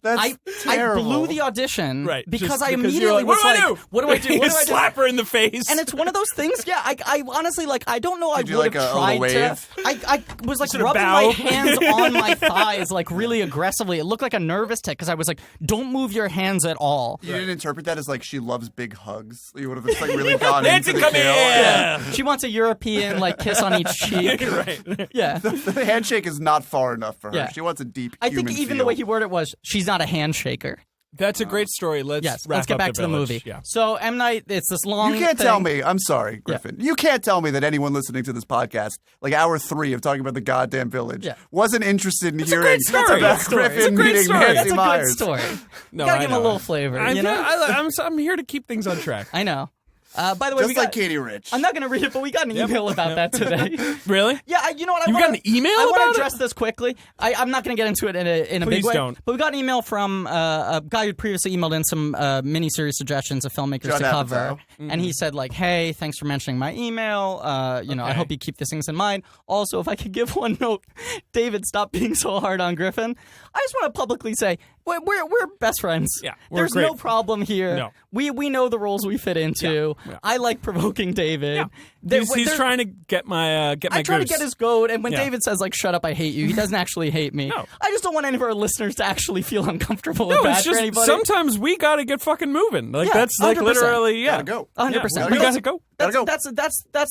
That's I blew the audition because I immediately like, was like, what do I do? What do I do? Slap her in the face. And it's one of those things, I honestly, like, I don't know, I would like have tried to. I was like rubbing my hands on my thighs, like really aggressively. It looked like a nervous tick because I was like, don't move your hands at all. You didn't interpret that as like she loves big hugs. You would have just like really gone Nancy, into the kill. Yeah. She wants a European like kiss on each cheek. Right. Yeah. The handshake is not far enough for her. Yeah. She wants a deep I think even the way he worded it was, she's not a handshaker. That's a great story. Let's get back to the movie. Yeah. So M. Night, it's this long You can't thing. tell me. I'm sorry, Griffin. You can't tell me that anyone listening to this podcast, like hour 3 of talking about the goddamn village, wasn't interested in hearing about Griffin meeting Nancy Myers. It's a good story. No, gotta give him a little flavor. I'm here to keep things on track. I know. By the way, just like Katie Rich. I'm not going to read it, but we got an email about that today. Really? Yeah, you know what? You got an email I want about to address this quickly. I'm not going to get into it in a big way. Don't. But we got an email from a guy who previously emailed in some miniseries suggestions of filmmakers John to cover. Apatow. And he said, like, hey, thanks for mentioning my email. I hope you keep these things in mind. Also, if I could give one note, David, stop being so hard on Griffin. I just want to publicly say, we're best friends. Yeah, There's great. no problem here. No. We know the roles we fit into. Yeah. I like provoking David. Yeah. He's trying to get my I try to goose. get his goat, and when David says, like, shut up, I hate you, he doesn't actually hate me. No. I just don't want any of our listeners to actually feel uncomfortable or No, bad it's for just anybody. sometimes we gotta get fucking moving. Like that's like 100%. literally Gotta go. 100%. We gotta go. That's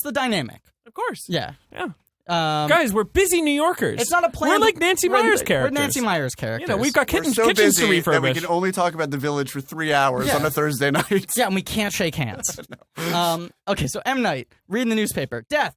the dynamic. Of course. Yeah. Yeah. Guys, we're busy New Yorkers. It's not a plan. We're like Nancy Meyers characters. We're Nancy Meyers characters. You know, we've got kitchens to busy refurbish. that we can only talk about the village for 3 hours on a Thursday night. Yeah, and we can't shake hands. Okay, so M. Night, reading the newspaper. Death,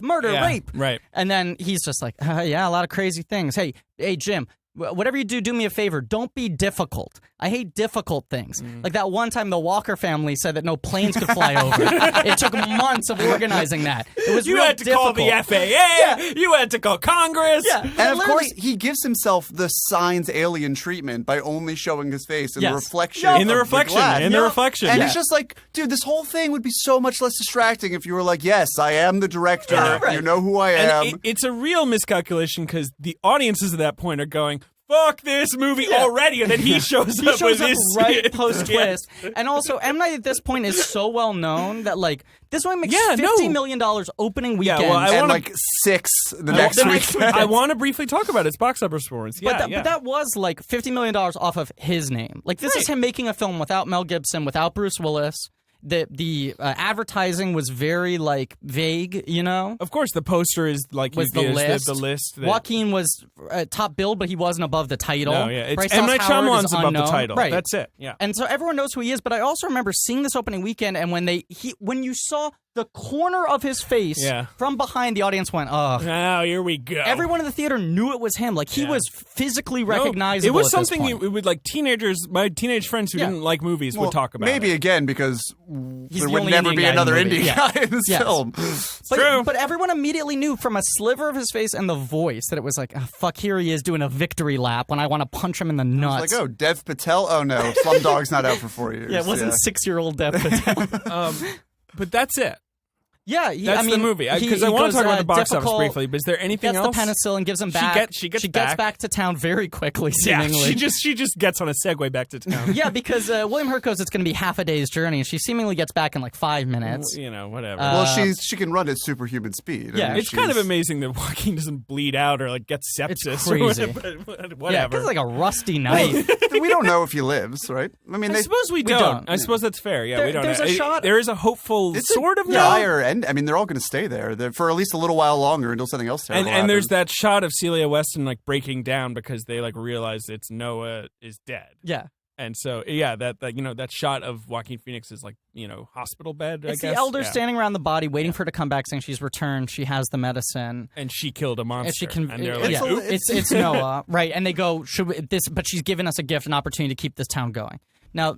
murder, rape. Right. And then he's just like, yeah, a lot of crazy things. Hey, Jim, whatever you do me a favor. Don't be difficult. I hate difficult things. Like that one time the Walker family said that no planes could fly over. It took months of organizing that. It was You had to difficult. call the FAA. Yeah. You had to call Congress. Yeah. And of course, he gives himself the Signs alien treatment by only showing his face in the reflection. In the reflection. glass. The reflection. And it's just like, dude, this whole thing would be so much less distracting if you were like, yes, I am the director. Yeah, right. You know who I am. And it's a real miscalculation because the audiences at that point are going, fuck this movie already, and then he shows up with this right post twist. And also, M. Night at this point is so well known that like this movie makes $50 million opening weekend. Yeah, well, and like 6 the next week. I want to briefly talk about its box office performance. But that was like $50 million off of his name. Like this is him making a film without Mel Gibson, without Bruce Willis. The advertising was very like vague, you know. Of course, the poster is like was the list. The list. Joaquin was top billed, but he wasn't above the title. No, yeah, it's Bryce M. Night Dallas Howard Shyamalan's is above the unknown. title. Right. That's it. Yeah. And so everyone knows who he is. But I also remember seeing this opening weekend, and when you saw the corner of his face from behind, the audience went, "Oh, here we go." Everyone in the theater knew it was him. Like he was physically recognizable. It was at this something point. it would like my teenage friends who didn't like movies would talk about. Maybe it. again because He's there the would only never Indian be guy in the another movie. Indian guy in this film. But everyone immediately knew from a sliver of his face and the voice that it was like, oh, fuck, here he is doing a victory lap when I want to punch him in the nuts. Like, oh, Dev Patel? Oh, no. Slumdog's not out for 4 years. Yeah, it wasn't 6-year-old Dev Patel. But that's it. Yeah, that's the movie. Because I want to talk about the box office briefly. But is there anything else? Gets the penicillin, gives him back. She gets back to town very quickly. Seemingly, she just gets on a Segway back to town. Yeah, because William Hurt goes, it's going to be half a day's journey, and she seemingly gets back in like 5 minutes. You know, whatever. Well, she can run at superhuman speed. Yeah, it's kind of amazing that Joaquin doesn't bleed out or like get sepsis. It's crazy. Whatever. Yeah, it's like a rusty knife. We don't know if he lives, right? I mean, I suppose we don't. I suppose that's fair. Yeah, we don't. There's a shot. There is a hopeful sort of dire end. I mean, they're all going to stay there for at least a little while longer until something else terrible and there's that shot of Celia Weston like breaking down because they like realize it's Noah is dead. Yeah. And so that shot of Joaquin Phoenix is like, hospital bed, it's I guess. The elders standing around the body waiting for her to come back saying she's returned, she has the medicine. And she killed a monster. And they're like, it's Noah. Right. And they go, but she's given us a gift, an opportunity to keep this town going. Now,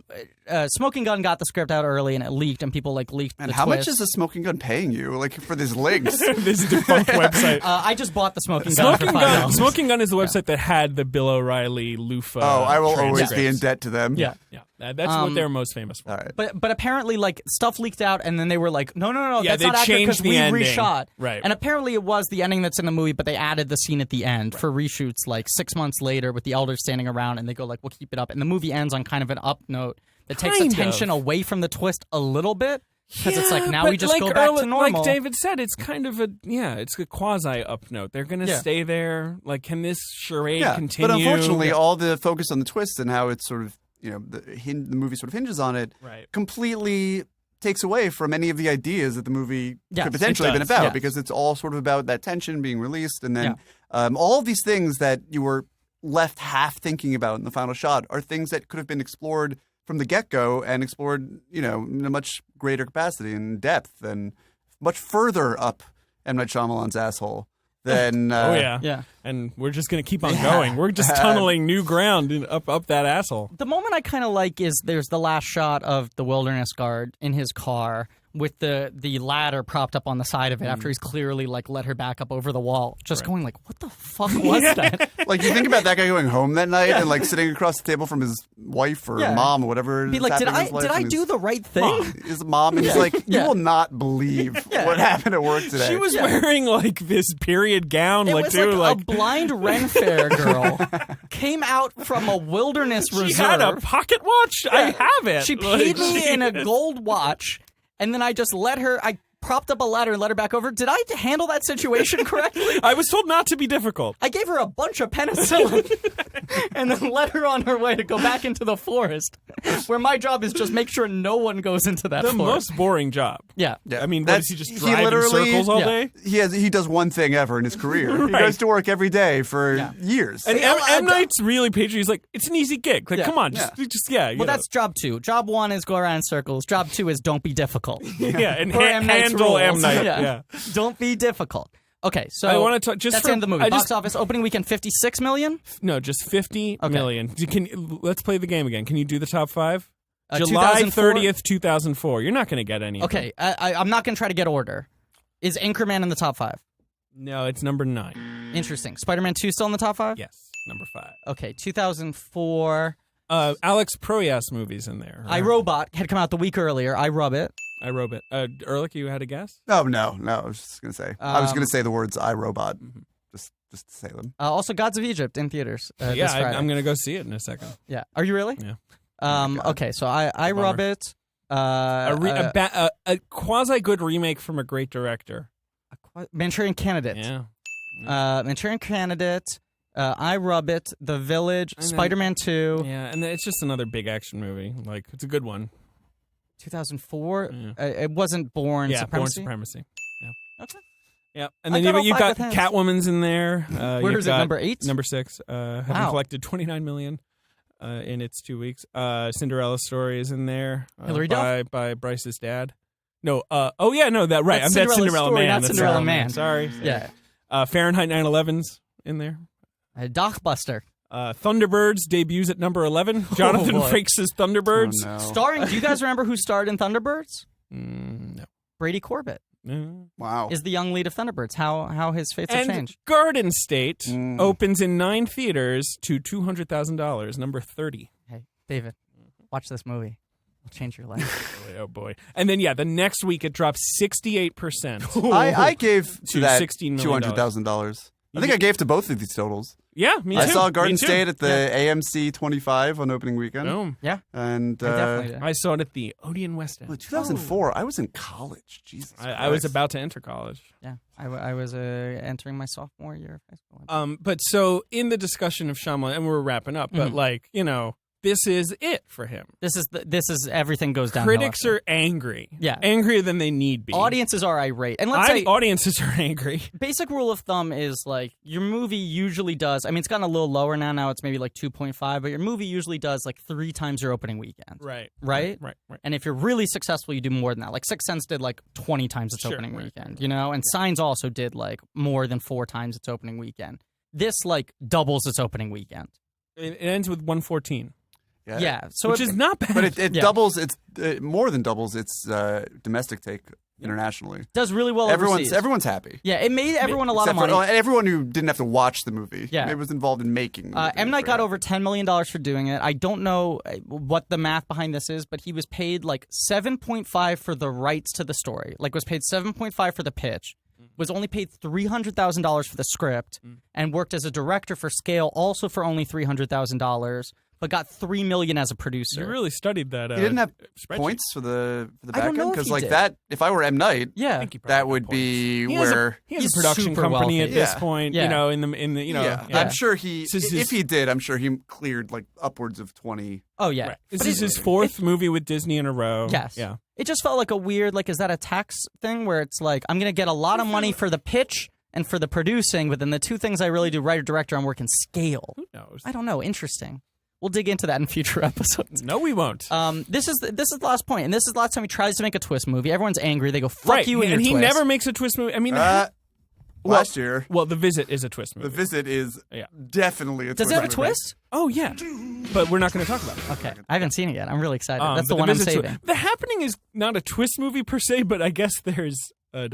Smoking Gun got the script out early and it leaked, and people leaked and the how twist. much is the Smoking Gun paying you for these links? This defunct website. I just bought the Smoking Gun for $5. Smoking Gun is the website that had the Bill O'Reilly loofah. Oh, I will always be in debt to them. Yeah. That's what they're most famous for. All right. But apparently, like, stuff leaked out, and then they were like, no, that's not accurate because we reshot. Right. And apparently it was the ending that's in the movie, but they added the scene at the end for reshoots like 6 months later with the elders standing around, and they go like, we'll keep it up. And the movie ends on kind of an up note that takes attention away from the twist a little bit. Because it's like, now we just go back to normal. Like David said, it's kind of it's a quasi up note. They're going to stay there. Like, can this charade continue? But unfortunately, all the focus on the twist and how it's sort of, the movie sort of hinges on it, completely takes away from any of the ideas that the movie could potentially have been about, because it's all sort of about that tension being released. And then all of these things that you were left half thinking about in the final shot are things that could have been explored from the get-go and explored, in a much greater capacity and depth and much further up M. Night Shyamalan's asshole than... And we're just going to keep on going. We're just tunneling new ground up that asshole. The moment I kind of like is there's the last shot of the wilderness guard in his car with the ladder propped up on the side of it after he's clearly like let her back up over the wall, just going like, what the fuck was that? Like, you think about that guy going home that night and like sitting across the table from his wife or mom or whatever. Be like, did I do the right thing? His mom, and he's like, you will not believe what happened at work today. She was wearing like this period gown, it was like a blind Ren Fair girl came out from a wilderness reserve. She had a pocket watch. I have it. She paid me in a gold watch. And then I just let her. I propped up a ladder and let her back over. Did I handle that situation correctly? I was told not to be difficult. I gave her a bunch of penicillin and then let her on her way to go back into the forest, where my job is just make sure no one goes into that The forest. most boring job. Yeah. I mean, what, does he just drive in circles all day? He does one thing ever in his career. He goes to work every day for years. And M. Night's really patronized. He's like, it's an easy gig. Like, come on, just Well, that's job 2. Job 1 is go around in circles. Job 2 is don't be difficult. And M. Night's handle rules. M. Night. Yeah. Don't be difficult. Okay, so I want to talk just that's for the end of the movie. Box office opening weekend, 56 million? No, just 50 million. Let's play the game again. Can you do the top 5? July 2004? 30th, 2004. You're not going to get any. Okay, I'm not going to try to get order. Is Anchorman in the top 5? No, it's number 9. Interesting. Spider-Man 2 still in the top 5? Yes, number 5. Okay, 2004. Alex Proyas movies in there. I, Robot had come out the week earlier. I Rub It. I Robot. Ehrlich, you had a guess? Oh, no. I was just going to say. I was going to say the words I, Robot. Just to say them. Also, Gods of Egypt in theaters. Yeah, I'm going to go see it in a second. Yeah. Are you really? Yeah. Okay, so I Rub It. A quasi-good remake from a great director. Manchurian Candidate. Yeah. Manchurian Candidate. I Rub It. The Village. Spider-Man 2. Yeah, and it's just another big action movie. Like, it's a good one. 2004. It wasn't Born Supremacy. Born Supremacy. Yeah. Okay. Yeah, and then you've got Catwoman's in there. Where is it? Number 8. Number 6. Having collected $29 million in its 2 weeks. Cinderella Story is in there. Hilary Duff by Bryce's dad. No. That right. That's Cinderella Cinderella Man. Not That's Cinderella Man. Sorry. Yeah. Fahrenheit 9/11's in there. Dockbuster. Thunderbirds debuts at number 11. Jonathan Frakes' Thunderbirds. Oh, no. Starring, do you guys remember who starred in Thunderbirds? No. Brady Corbett. Wow. Is the young lead of Thunderbirds. How his fates have changed. Garden State opens in 9 theaters to $200,000, number 30. Hey, David, watch this movie. It'll change your life. Oh, boy. And then, the next week it drops 68%. I gave to that $16 million. $200,000. I think I gave to both of these totals. Yeah, me too. I saw Garden State at the AMC 25 on opening weekend. Boom. Yeah. And I definitely did. I saw it at the Odeon West End. 2004, I was in college. Jesus I was about to enter college. Yeah, I was entering my sophomore year of high school. But so in the discussion of Shyamalan, and we're wrapping up, but this is it for him. This is everything goes down. Critics are angry. Yeah. Angrier than they need be. Audiences are irate. And let's say audiences are angry. Basic rule of thumb is like your movie usually does, I mean it's gotten a little lower now it's maybe like 2.5, but your movie usually does like 3 times your opening weekend. Right. Right? And if you're really successful, you do more than that. Like Sixth Sense did like 20 times its opening weekend, And Signs also did like more than 4 times its opening weekend. This like doubles its opening weekend. It ends with 114. Yeah, so which is not bad. But it doubles. It's more than doubles its domestic take internationally. Does really well. Everyone's happy. Yeah, it made everyone a lot of money. Everyone who didn't have to watch the movie. Yeah, it was involved in making. M. Night got over $10 million for doing it. I don't know what the math behind this is, but he was paid like 7.5 for the rights to the story. Like was paid 7.5 for the pitch. Was only paid $300,000 for the script, and worked as a director for scale, also for only $300,000. But got $3 million as a producer. You really studied that. He didn't have points for the back end because like that. If I were M. Night, yeah, that would be where he has a production company at this point. Yeah. I'm sure if he did, I'm sure he cleared like upwards of 20. Oh yeah, right. This is his 4th movie with Disney in a row. Yes, yeah. It just felt like a weird is that a tax thing where it's like I'm gonna get a lot of money for the pitch and for the producing, but then the 2 things I really do, writer director, I'm working scale. Who knows? I don't know. Interesting. We'll dig into that in future episodes. No, we won't. This is the last point, and this is the last time he tries to make a twist movie. Everyone's angry. They go, "Fuck you!" And he never makes a twist movie. I mean, last year. Well, The Visit is a twist movie. The Visit is definitely a twist. Does it have a twist? Oh yeah, but we're not going to talk about it. Okay, I haven't seen it yet. I'm really excited. That's the one I'm saving. The Happening is not a twist movie per se, but I guess there's an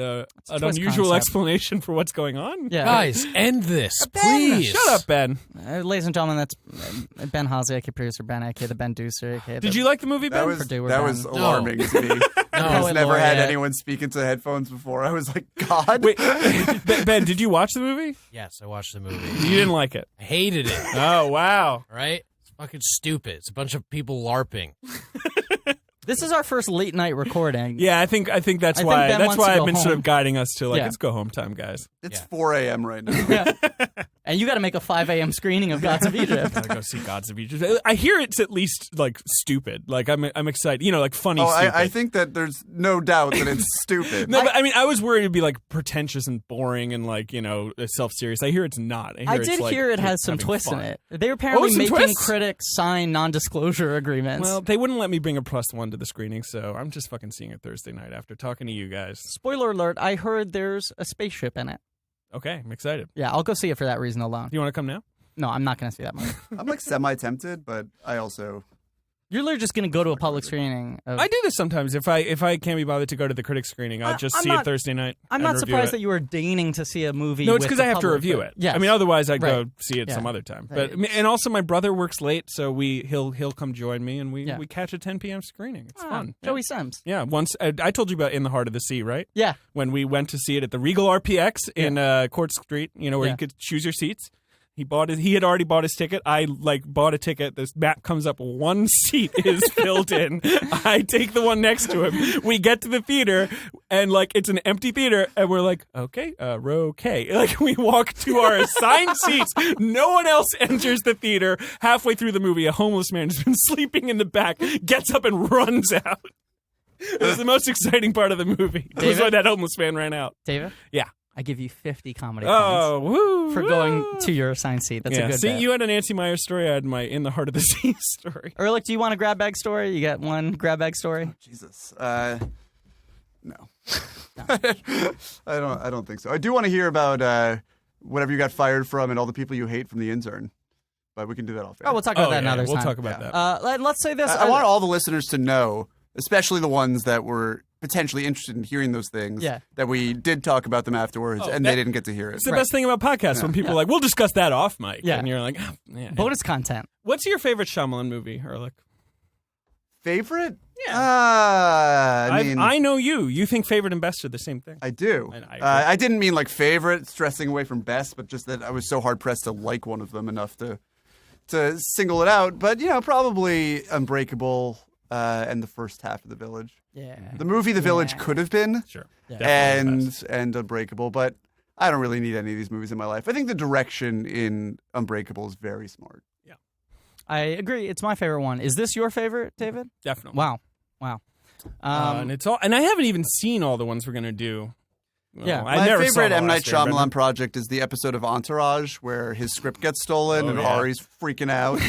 unusual concept. explanation for what's going on. Yeah. Guys, end this, Ben, please. Shut up, Ben. Ladies and gentlemen, that's Ben Halsey, aka producer Ben, aka the Ben Deucer, aka Did you like the movie, Ben? That was alarming to me. I've never had anyone speak into headphones before. I was like, God. Wait, Ben, did you watch the movie? Yes, I watched the movie. You didn't like it? I hated it. Oh, wow. Right? It's fucking stupid. It's a bunch of people LARPing. This is our first late night recording. Yeah, I think that's I why think Ben wants to I've go been sort home. of guiding us to Yeah. it's go home time, guys. It's 4 a.m. right now. Yeah. And you got to make a 5 a.m. screening of Gods of Egypt. Gotta go see Gods of Egypt. I hear it's at least like stupid. Like I'm excited. Like funny. Oh, stupid. I think that there's no doubt that it's stupid. No, but I mean, I was worried it'd be like pretentious and boring and like self-serious. I hear it's not. I did hear it has some twists in it. They were apparently some making twists? critics sign non-disclosure agreements. Well, they wouldn't let me bring a +1 to the screening, so I'm just fucking seeing it Thursday night after talking to you guys. Spoiler alert, I heard there's a spaceship in it. Okay, I'm excited. Yeah, I'll go see it for that reason alone. You want to come now? No, I'm not going to see that movie. I'm like semi-tempted, but I also... You're literally just going to go to a public screening. I do this sometimes. If I can't be bothered to go to the critic screening, I'll just see it Thursday night. I'm not surprised that you were deigning to see a movie. No, it's because because I have to review it. Yeah, I mean, otherwise I'd Right. go see it some Yeah. other time. Right. But and also my brother works late, so he'll come join me and we catch a 10 p.m. screening. It's fun. Joey Sims. Yeah, once I told you about In the Heart of the Sea, right? Yeah. When we went to see it at the Regal RPX in Court Street, where you could choose your seats. He had already bought his ticket. I bought a ticket. This map comes up. One seat is filled in. I take the one next to him. We get to the theater and it's an empty theater and we're like, okay, row K. We walk to our assigned seats. No one else enters the theater. Halfway through the movie, a homeless man has been sleeping in the back, gets up and runs out. It was the most exciting part of the movie. It was why that homeless man ran out. David? Yeah. I give you 50 comedy Oh, points woo, for going to your assigned seat. That's a good See, bit. you had a Nancy Myers story. I had my In the Heart of the Sea story. Ehrlich, do you want a grab bag story? You got one grab bag story? Jesus. No. I don't think so. I do want to hear about whatever you got fired from and all the people you hate from The Intern. But we can do that off air. Oh, we'll talk about that another time. We'll talk about that. Let's say this. I want all the listeners to know, especially the ones that were potentially interested in hearing those things, that we did talk about them afterwards, and they didn't get to hear it. It's the best thing about podcasts when people are like, we'll discuss that off, Mike. Yeah. And you're like, oh, man. Bonus content. What's your favorite Shyamalan movie, Ehrlich? Favorite? Yeah. I know you. You think favorite and best are the same thing. I do. I didn't mean favorite, stressing away from best, but just that I was so hard-pressed to like one of them enough to single it out. But, probably Unbreakable and the first half of The Village. Yeah. The movie The Village could have been. Sure. And Unbreakable, but I don't really need any of these movies in my life. I think the direction in Unbreakable is very smart. Yeah. I agree. It's my favorite one. Is this your favorite, David? Definitely. Wow. And I haven't even seen all the ones we're going to do. Well, I my never saw favorite the M. Night last Airbender. Shyamalan project is the episode of Entourage where his script gets stolen and Ari's freaking out.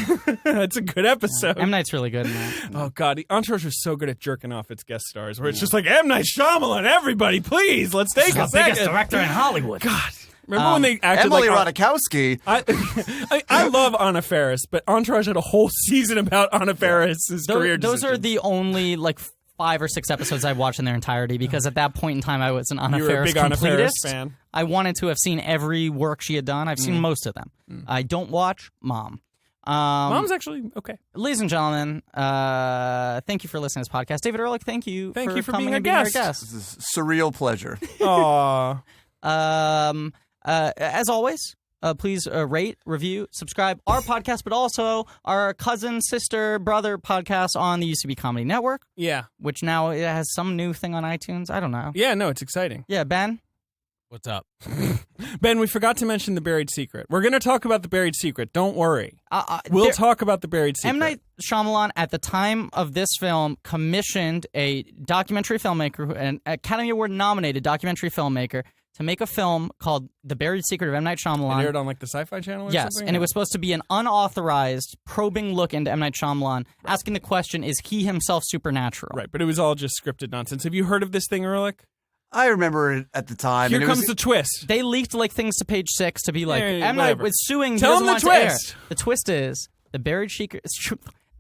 That's a good episode. M. Night's really good in that. Oh, God. Entourage was so good at jerking off its guest stars, where it's just like, M. Night Shyamalan, everybody, please, let's take a second. Biggest director in Hollywood. God. Remember when they acted Emily like... Ratajkowski. I love Anna Faris, but Entourage had a whole season about Anna Faris' career Those are decisions. the only 5 or 6 episodes I watched in their entirety because at that point in time I was an Anna You were a Faris big Anna Faris completist. fan. I wanted to have seen every work she had done. I've seen most of them. I don't watch Mom. Mom's actually okay. Ladies and gentlemen, thank you for listening to this podcast. David Ehrlich, thank you for you for coming being a and being our guest. guest. This is a surreal pleasure. Aww. As always, please rate, review, subscribe our podcast, but also our cousin, sister, brother podcast on the UCB Comedy Network, Yeah. which now it has some new thing on iTunes. I don't know. Yeah, no, it's exciting. Yeah, Ben? What's up? Ben, we forgot to mention The Buried Secret. We're going to talk about The Buried Secret. Don't worry. We'll talk about The Buried Secret. M. Night Shyamalan, at the time of this film, commissioned a documentary filmmaker, an Academy Award-nominated documentary filmmaker, to make a film called The Buried Secret of M. Night Shyamalan. It aired on the Sci-Fi Channel or yes, something? and it was supposed to be an unauthorized, probing look into M. Night Shyamalan, asking the question, is he himself supernatural? Right, but it was all just scripted nonsense. Have you heard of this thing, Ehrlich? I remember it at the time. Here and it comes was, the twist. They leaked things to Page 6 to be like, Yeah, M. Night whatever. was suing. Tell he them doesn't the want to air. twist. The twist is The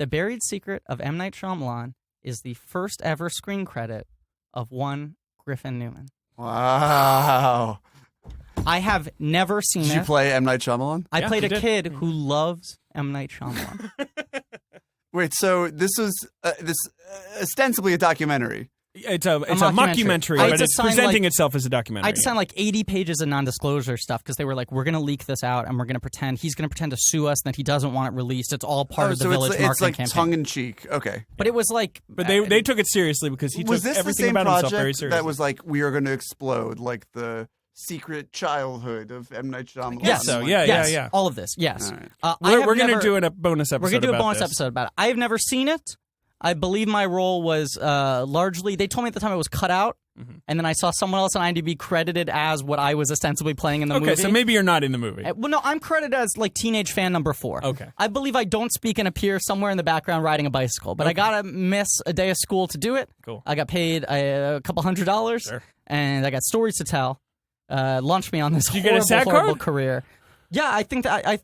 Buried Secret of M. Night Shyamalan is the first ever screen credit of one Griffin Newman. Wow. I have never seen Did it. you play M. Night Shyamalan? I played you a did. kid who loves M. Night Shyamalan. Wait, so this was this ostensibly a documentary. It's a mockumentary, but it's presenting itself as a documentary. I had to sign like 80 pages of non-disclosure stuff because they were like, we're going to leak this out and we're going to pretend he's going to pretend to sue us and that he doesn't want it released. It's all part of the Village marketing campaign. It's like tongue-in-cheek. Okay. But it was like... But they took it seriously because he took everything about himself very seriously. That was like, we are going to explode, like the secret childhood of M. Night Shyamalan. Yes. So, yeah. All of this, yes. Right. We're going to do a bonus episode. We're going to do a bonus episode about it. I have never seen it. I believe my role was largely... They told me at the time it was cut out, and then I saw someone else on IMDb credited as what I was ostensibly playing in the movie. Okay, so maybe you're not in the movie. Well, no, I'm credited as like teenage fan number 4. Okay. I believe I don't speak and appear somewhere in the background riding a bicycle, but I got to miss a day of school to do it. Cool. I got paid a couple $100, and I got stories to tell. Launched me on this horrible career. Yeah, I think that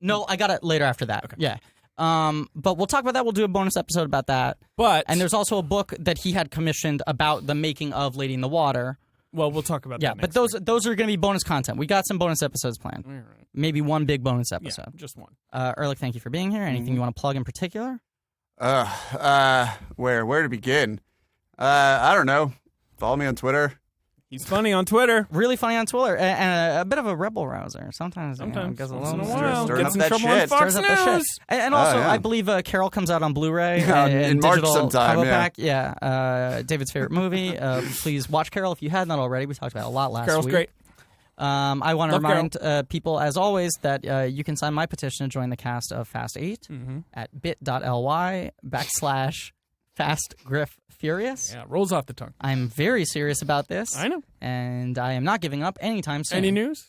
No, I got it later after that. Okay. Yeah. But we'll talk about that. We'll do a bonus episode about that. And there's also a book that he had commissioned about the making of Lady in the Water. Well, we'll talk about that next but week. those are going to be bonus content. We got some bonus episodes planned. All right. Maybe one big bonus episode. Yeah, just one. Ehrlich, thank you for being here. Anything you want to plug in particular? Where to begin? I don't know. Follow me on Twitter. He's funny on Twitter. Really funny on Twitter, and a bit of a rebel rouser. Sometimes gets a little gets in trouble on Fox News. And also, I believe Carol comes out on Blu-ray in March sometime. Pack. David's favorite movie. Please watch Carol if you had not already. We talked about it a lot last week. Carol's great. I want to remind people, as always, that you can sign my petition to join the cast of Fast 8 at bit.ly/FastGriffFurious. Yeah, rolls off the tongue. I'm very serious about this. I know. And I am not giving up anytime soon. Any news?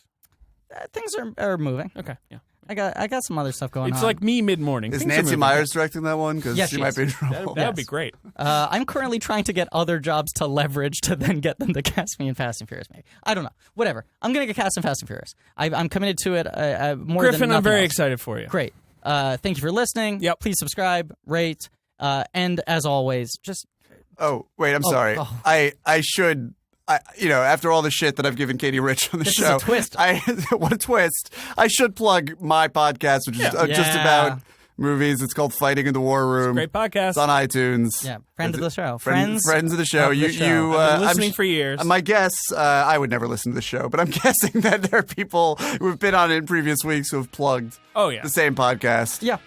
Things are moving. Okay, yeah. I got some other stuff going on. It's like me mid-morning. Is Nancy Myers directing that one? Because she might be in trouble. That would be great. I'm currently trying to get other jobs to leverage to then get them to cast me in Fast and Furious. Maybe I don't know. Whatever. I'm going to get cast in Fast and Furious. I'm committed to it more Griffin, than nothing I'm very else. excited for you. Great. Thank you for listening. Yep. Please subscribe, rate, and as always, just... Oh, wait, I'm sorry. Oh. I should... after all the shit that I've given Katie Rich on the show, is a twist. What a twist! I should plug my podcast, which is just about movies. It's called Fighting in the War Room. It's a great podcast. It's on iTunes. Yeah, friend of the show. Friends of the show. I've been listening for years. My guess, I would never listen to the show, but I'm guessing that there are people who have been on it in previous weeks who have plugged the same podcast. Yeah.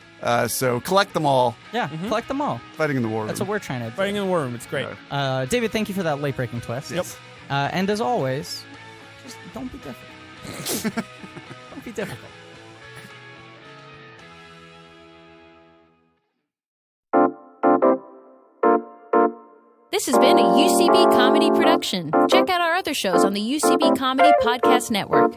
So collect them all. Yeah, collect them all. Fighting in the War Room. That's what we're trying to do. Fighting in the War Room. It's great. David, thank you for that late-breaking twist. Yes. And as always, just don't be difficult. Don't be difficult. This has been a UCB Comedy production. Check out our other shows on the UCB Comedy Podcast Network.